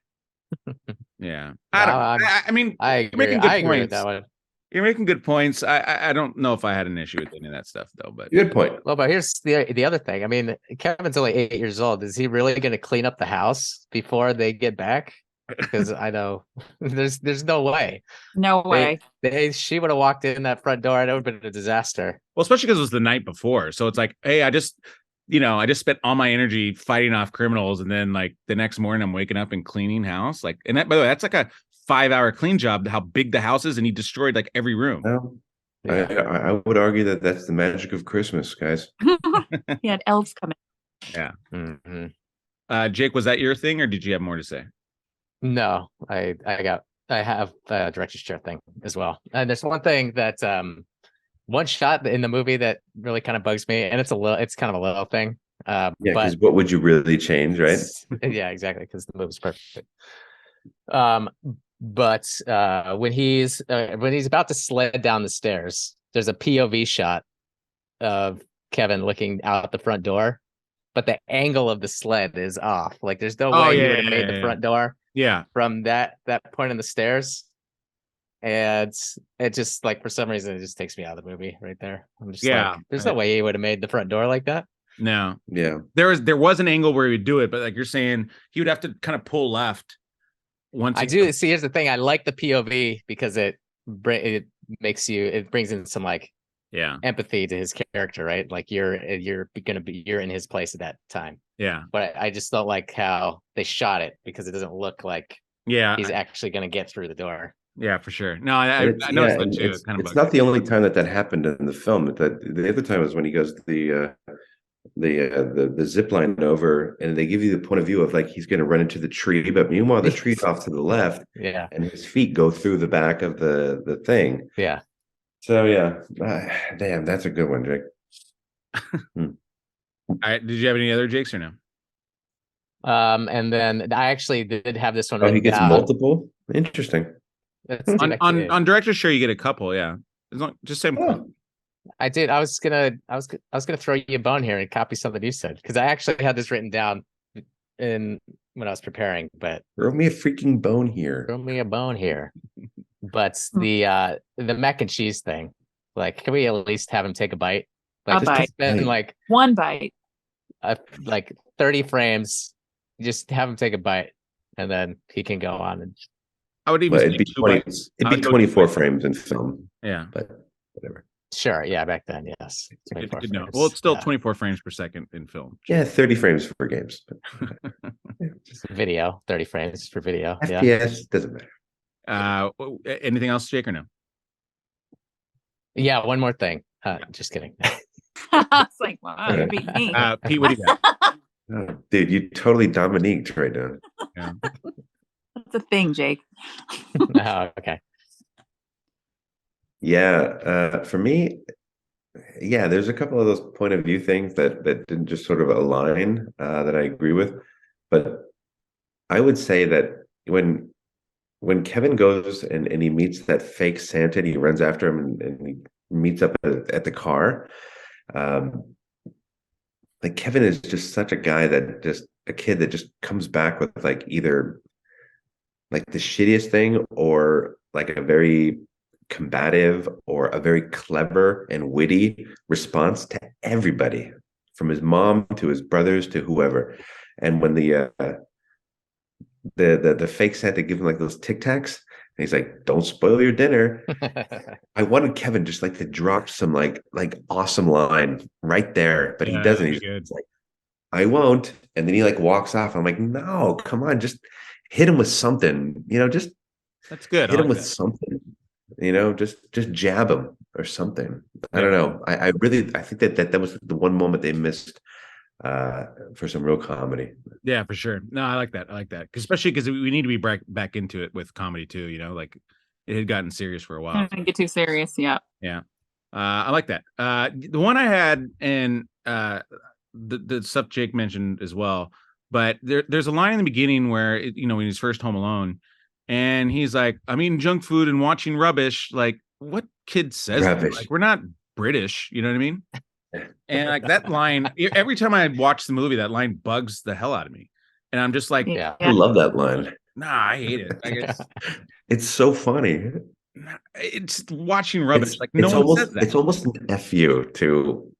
Yeah, I mean, I agree. I agree with that one. You're making good points. I don't know if I had an issue with any of that stuff though. But good point. Well, but here's the other thing. I mean, Kevin's only 8 years old. Is he really going to clean up the house before they get back? Because I know there's no way. No way. She would have walked in that front door and it would have been a disaster. Well, especially because it was the night before. So it's like, hey, I just spent all my energy fighting off criminals, and then like the next morning I'm waking up and cleaning house. Like, and that, by the way, that's like a 5-hour clean job. How big the house is, and he destroyed like every room. Well, I would argue that that's the magic of Christmas, guys. He had elves coming. Yeah. Mm-hmm. Jake, was that your thing, or did you have more to say? No, I have a director's chair thing as well. And there's one thing that one shot in the movie that really kind of bugs me, and it's kind of a little thing. Because what would you really change, right? Yeah, exactly, because the movie's perfect. But when he's about to sled down the stairs, there's a POV shot of Kevin looking out the front door, but the angle of the sled is off. Like, there's no way he would have made the front door. Yeah, from that point in the stairs, and it just, like, for some reason it just takes me out of the movie right there. I'm just like, there's no way he would have made the front door like that. No, yeah, there was an angle where he would do it, but like you're saying, he would have to kind of pull left. Once I do see, here's the thing: I like the POV because it brings in some like empathy to his character, right? Like you're in his place at that time. Yeah. But I just don't like how they shot it, because it doesn't look like he's actually going to get through the door. Yeah, for sure. No, I noticed that too. It kind of it's bugged not me. the only time that happened in the film. That the other time was when he goes the zip line over, and they give you the point of view of like he's going to run into the tree, but meanwhile the tree's off to the left, Yeah. and his feet go through the back of the thing. Yeah. So yeah, damn, that's a good one, Jake. All right, did you have any other Jakes or no? And then I actually did have this one Oh, he written gets down. multiple. Interesting. On director share, you get a couple. Yeah, as long just same. Oh. I did. I was gonna throw you a bone here and copy something you said, because I actually had this written down when I was preparing. But Throw me a freaking bone here. throw me a bone here. But the mac and cheese thing, like, can we at least have him take a bite? Like, A bite. spend like One bite. like 30 frames. Just have him take a bite, and then he can go on. And I would even But say it'd be 2 bites. it'd I be would go 24 2 bites. frames in film, Yeah, but whatever. sure, yeah, back then, yes, good 24 to know. frames. Well, it's still Yeah. 24 frames per second in film. Yeah, 30 frames for games. Video, 30 frames for video. Yeah. FPS doesn't matter. Anything else, Jake, or no? Yeah, one more thing. Just kidding. It's like, wow, you beat me. Pete, what do you got? Oh, dude, you totally Dominique right now. Yeah. That's a thing, Jake. Oh, okay. Yeah, for me, yeah, there's a couple of those point of view things that didn't just sort of align that I agree with, but I would say that when Kevin goes and he meets that fake Santa and he runs after him and he meets up at the car, like Kevin is just such a guy that just a kid that just comes back with like either like the shittiest thing or like a very combative or a very clever and witty response to everybody, from his mom to his brothers to whoever. And when the fake Santa give him like those Tic Tacs, and he's like, "Don't spoil your dinner." I wanted Kevin just like to drop some like awesome line right there, but he Yeah, doesn't. that'd He's be good. like, "I won't," and then he like walks off. I'm like, "No, come on, just hit him with something, just That's good. I hit him like with that. something, just jab him or something." I Yeah. don't know. I think that was the one moment they missed for some real comedy. Yeah, for sure. No, I like that. I like that, especially because we need to be back into it with comedy too. Like it had gotten serious for a while. Don't get too serious. Yeah. Yeah, I like that. The one I had, and the stuff Jake mentioned as well. But there's a line in the beginning where when he's first home alone, and he's like, "I'm eating junk food and watching rubbish." Like, what kid says that? Rubbish. Like, we're not British, you know what I mean? And like that line, every time I watch the movie, that line bugs the hell out of me, and I'm just like, Yeah. I love that line. nah, I hate it. Like, It's so funny. it's watching rubbish. It's, Like no it's one almost says that. it's almost an FU to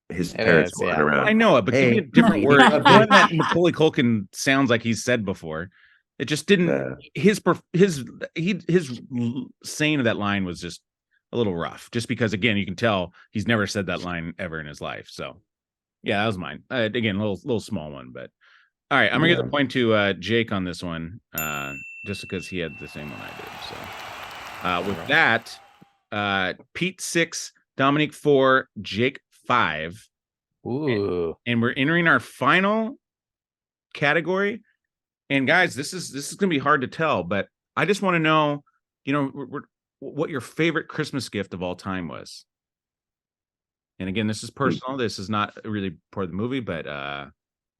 his It parents is, walking yeah. around. I know it, but give me a different Hey. word. One that Macaulay Culkin sounds like he's said before. It just didn't. Nah. His saying of that line was just a little rough. Just because, again, you can tell he's never said that line ever in his life. So, yeah, that was mine. Again, a little small one, but all right. I'm gonna give the point to Jake on this one, just because he had the same one I did. So, with that, Pete 6, Dominique 4, Jake 5. Ooh. And we're entering our final category. And guys, this is going to be hard to tell, but I just want to know, what your favorite Christmas gift of all time was. And again, this is personal. This is not really part of the movie, but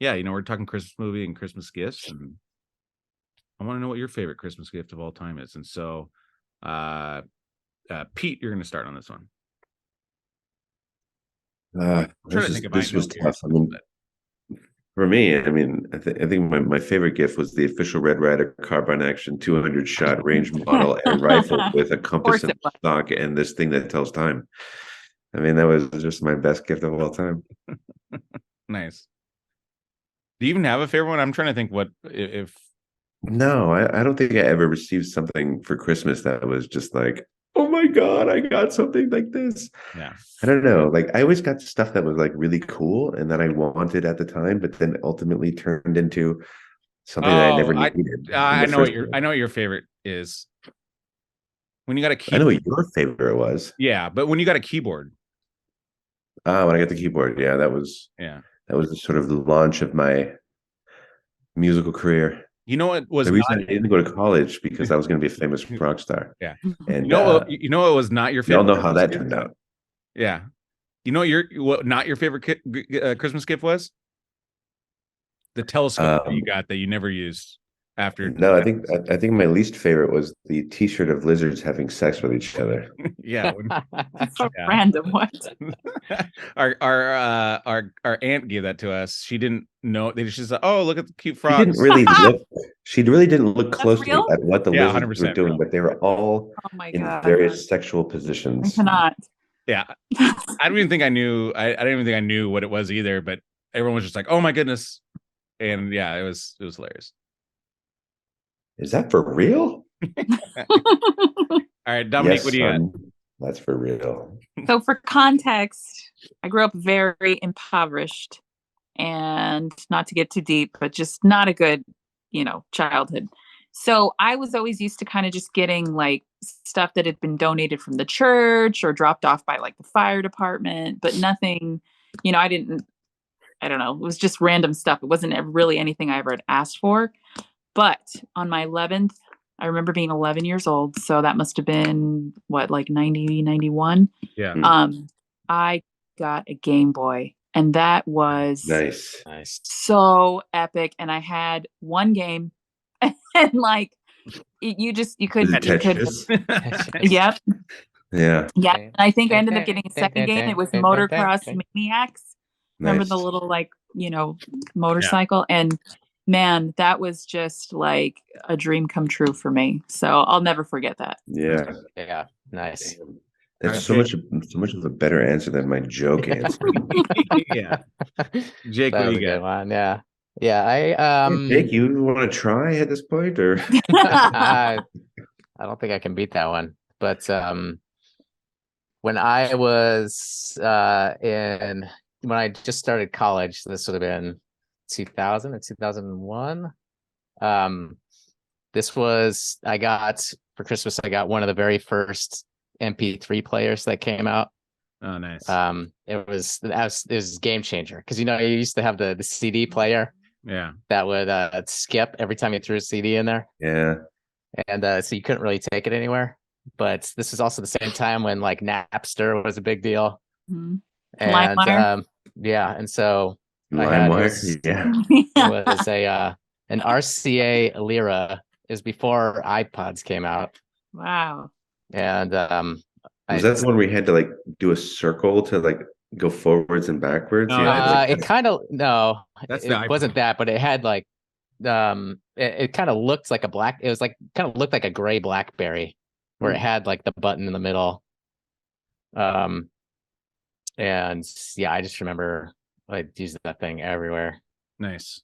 yeah, we're talking Christmas movie and Christmas gifts, and I want to know what your favorite Christmas gift of all time is. And so, Pete, you're going to start on this one. This was tough. I mean, for me, I think my favorite gift was the official Red Ryder carbine action 200 shot range model and rifle with a compass and stock and this thing that tells time. I mean, that was just my best gift of all time. Nice. Do you even have a favorite one? I'm trying to think what if. No, I don't think I ever received something for Christmas that was just like, oh my God, I got something like this. Yeah. I don't know. Like I always got stuff that was like really cool and that I wanted at the time, but then ultimately turned into something that I never needed. I know what your favorite is. When you got a I know keyboard. what your favorite was. Yeah, but when you got a keyboard. When I got the keyboard, yeah, that was the sort of the launch of my musical career. You know what was the reason not I didn't go to college because I was going to be a famous rock star. Yeah. And you know what was not your we all favorite? know how that turned out. Yeah. You know what not your favorite Christmas gift was? The telescope that you got that you never used after. No, I think my least favorite was the T-shirt of lizards having sex with each other. Yeah. That's so random. What? Our aunt gave that to us. She didn't know. They just said, "Oh, look at the cute frogs." She really didn't look closely at what the lizards were doing, but they were all in various sexual positions. I cannot. Yeah, I don't even think I knew. I don't even think I knew what it was either. But everyone was just like, "Oh my goodness!" And yeah, it was hilarious. Is that for real? All right, Dominique, yes, what do you got? That's for real. So for context, I grew up very impoverished, and not to get too deep, but just not a good, childhood. So I was always used to kind of just getting like stuff that had been donated from the church or dropped off by like the fire department, but nothing, I don't know. It was just random stuff. It wasn't really anything I ever had asked for. But on my 11th, I remember being 11 years old. So that must have been like 90, 91. Yeah. I got a Game Boy, and that was nice, so epic. And I had one game, and like you could. Yep. Yeah. Yeah. And I think I ended up getting a second game. It was Motocross Maniacs. Remember the little motorcycle? Yeah. And man, that was just like a dream come true for me. So I'll never forget that. Yeah. Yeah. Nice. That's so much of a better answer than my joke answer. Yeah. Jake, what do you got? One. Yeah. Yeah. Jake, you want to try at this point, or I don't think I can beat that one. But when I was when I just started college, this would have been 2000 and 2001. I got for Christmas, I got one of the very first MP3 players that came out. Oh, nice. It was a game changer because you used to have the CD player. Yeah. That would skip every time you threw a CD in there. Yeah. And so you couldn't really take it anywhere. But this is also the same time when like Napster was a big deal. Mm-hmm. And and so LimeWire, it was an RCA Lyra. Is before iPods came out. Wow. And was that the one where you had to like do a circle to like go forwards and backwards? It kind of it wasn't that, but it had like it kind of looked like looked like a gray BlackBerry where it had like the button in the middle. And yeah, I just remember I used that thing everywhere. Nice.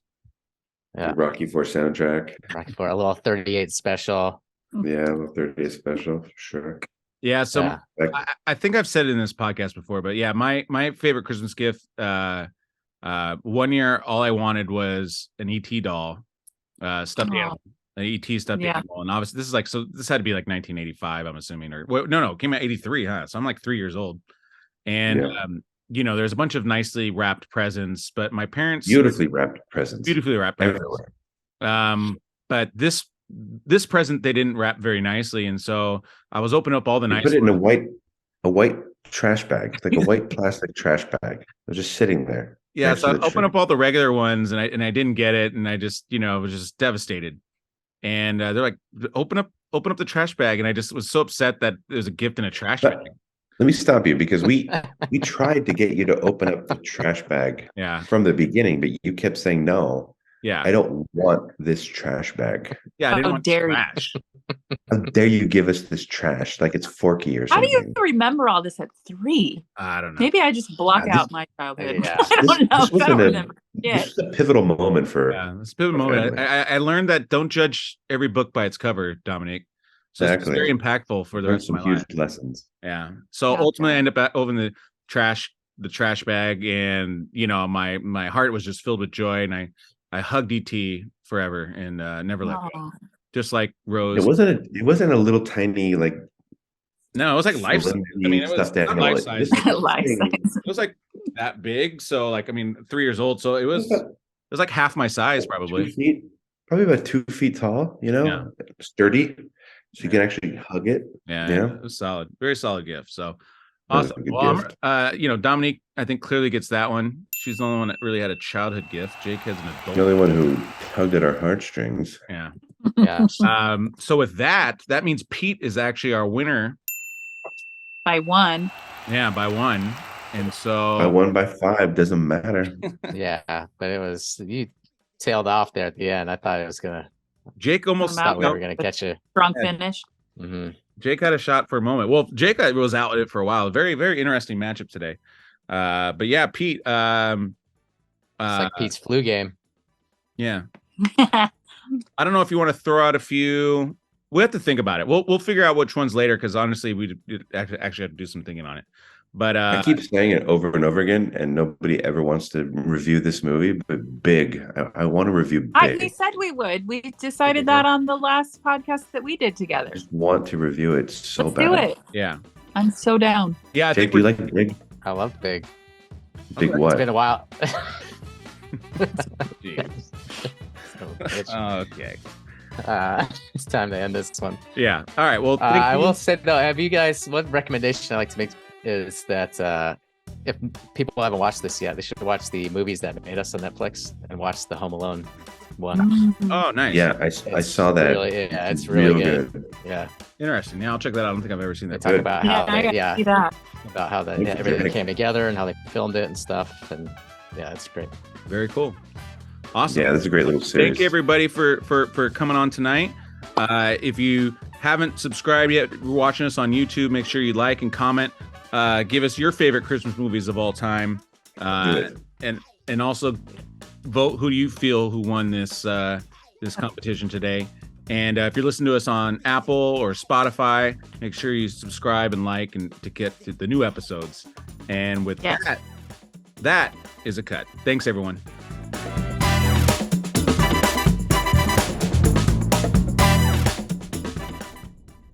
Yeah. Rocky IV soundtrack. Rocky IV, a little 38 special. Yeah, a little 38 special for sure. Yeah, so I think I've said it in this podcast before, but yeah, my favorite Christmas gift. 1 year, all I wanted was an ET doll, stuffed animal, an ET stuffed animal, and obviously this had to be like 1985, I'm assuming, or no, it came out 83, huh? So I'm like 3 years old, and there's a bunch of nicely wrapped presents, but my parents beautifully wrapped presents. Everywhere. But this present they didn't wrap very nicely, and so I was opening up all the nice. Put it in a white trash bag, like a white plastic trash bag. It was just sitting there. Yeah, so I opened up all the regular ones, and I didn't get it, and I just was just devastated. And they're like, open up the trash bag, and I just was so upset that there's a gift in a trash bag. Let me stop you because we tried to get you to open up the trash bag from the beginning, but you kept saying no. Yeah, I don't want this trash bag. Yeah, I didn't want trash. How dare you give us this trash like it's Forky or something? How do you remember all this at 3? I don't know. Maybe I just block out my childhood. Yeah. I don't know. I don't remember. This is a pivotal moment for. Yeah, it's a pivotal moment. I learned that don't judge every book by its cover, Dominique. So it's very impactful for the rest of my life. Huge lessons. Yeah. So ultimately, I ended up opening the trash bag, and my heart was just filled with joy, and I hugged ET forever and never let go. Just like Rose. It wasn't a little tiny like No, it was like life size. I mean, it was stuffed not animal. life size. Life size. It was like that big. So like, I mean, 3 years old. So it was like half my size, probably. 2 feet, probably about 2 feet tall. Sturdy, so you can actually hug it. Yeah, it was solid, very solid gift. So That was a awesome. good Well, gift. Dominique, I think clearly gets that one. She's the only one that really had a childhood gift. Jake has an adult. The only one who tugged at our heartstrings. Yeah. Yeah. So with that means Pete is actually our winner. By 1. Yeah, by 1. And so By 1, by 5, doesn't matter. Yeah, but you tailed off there at the end. I thought it was gonna. Jake almost Thought we were gonna catch you. Strong finish. Mm-hmm. Jake had a shot for a moment. Well, Jake was out with it for a while. Very, very interesting matchup today. But yeah, Pete. It's like Pete's flu game. Yeah. I don't know if you want to throw out a few. We have to think about it. We'll figure out which ones later because honestly, we actually have to do some thinking on it. But I keep saying it over and over again, and nobody ever wants to review this movie. But Big, I want to review Big. We said we would. We decided that on the last podcast that we did together. I just want to review it so Let's bad. do it. Yeah. I'm so down. Yeah. I Jake, think do you like Big? I love Big. Big Okay. what? It's been a while. Okay. It's time to end this one. Yeah. All right. Well, I will say though, have you guys? One recommendation I like to make is that if people haven't watched this yet, they should watch the movies that made us on Netflix and watch the Home Alone one. Oh, nice. Yeah, I saw that. It's really real good. Yeah, Interesting. Yeah, I'll check that out. I don't think I've ever seen they that. talk about how I got to see that. about how Thanks for everything joining. came together and how they filmed it and stuff. And yeah, it's great. Very cool. Awesome. Yeah, this is a great little series. Thank you everybody for coming on tonight. If you haven't subscribed yet, you're watching us on YouTube, make sure you like and comment. Give us your favorite Christmas movies of all time. Do it. And also vote who do you feel who won this competition today. And if you're listening to us on Apple or Spotify, make sure you subscribe and like and to get to the new episodes. And with that is a cut. Thanks everyone.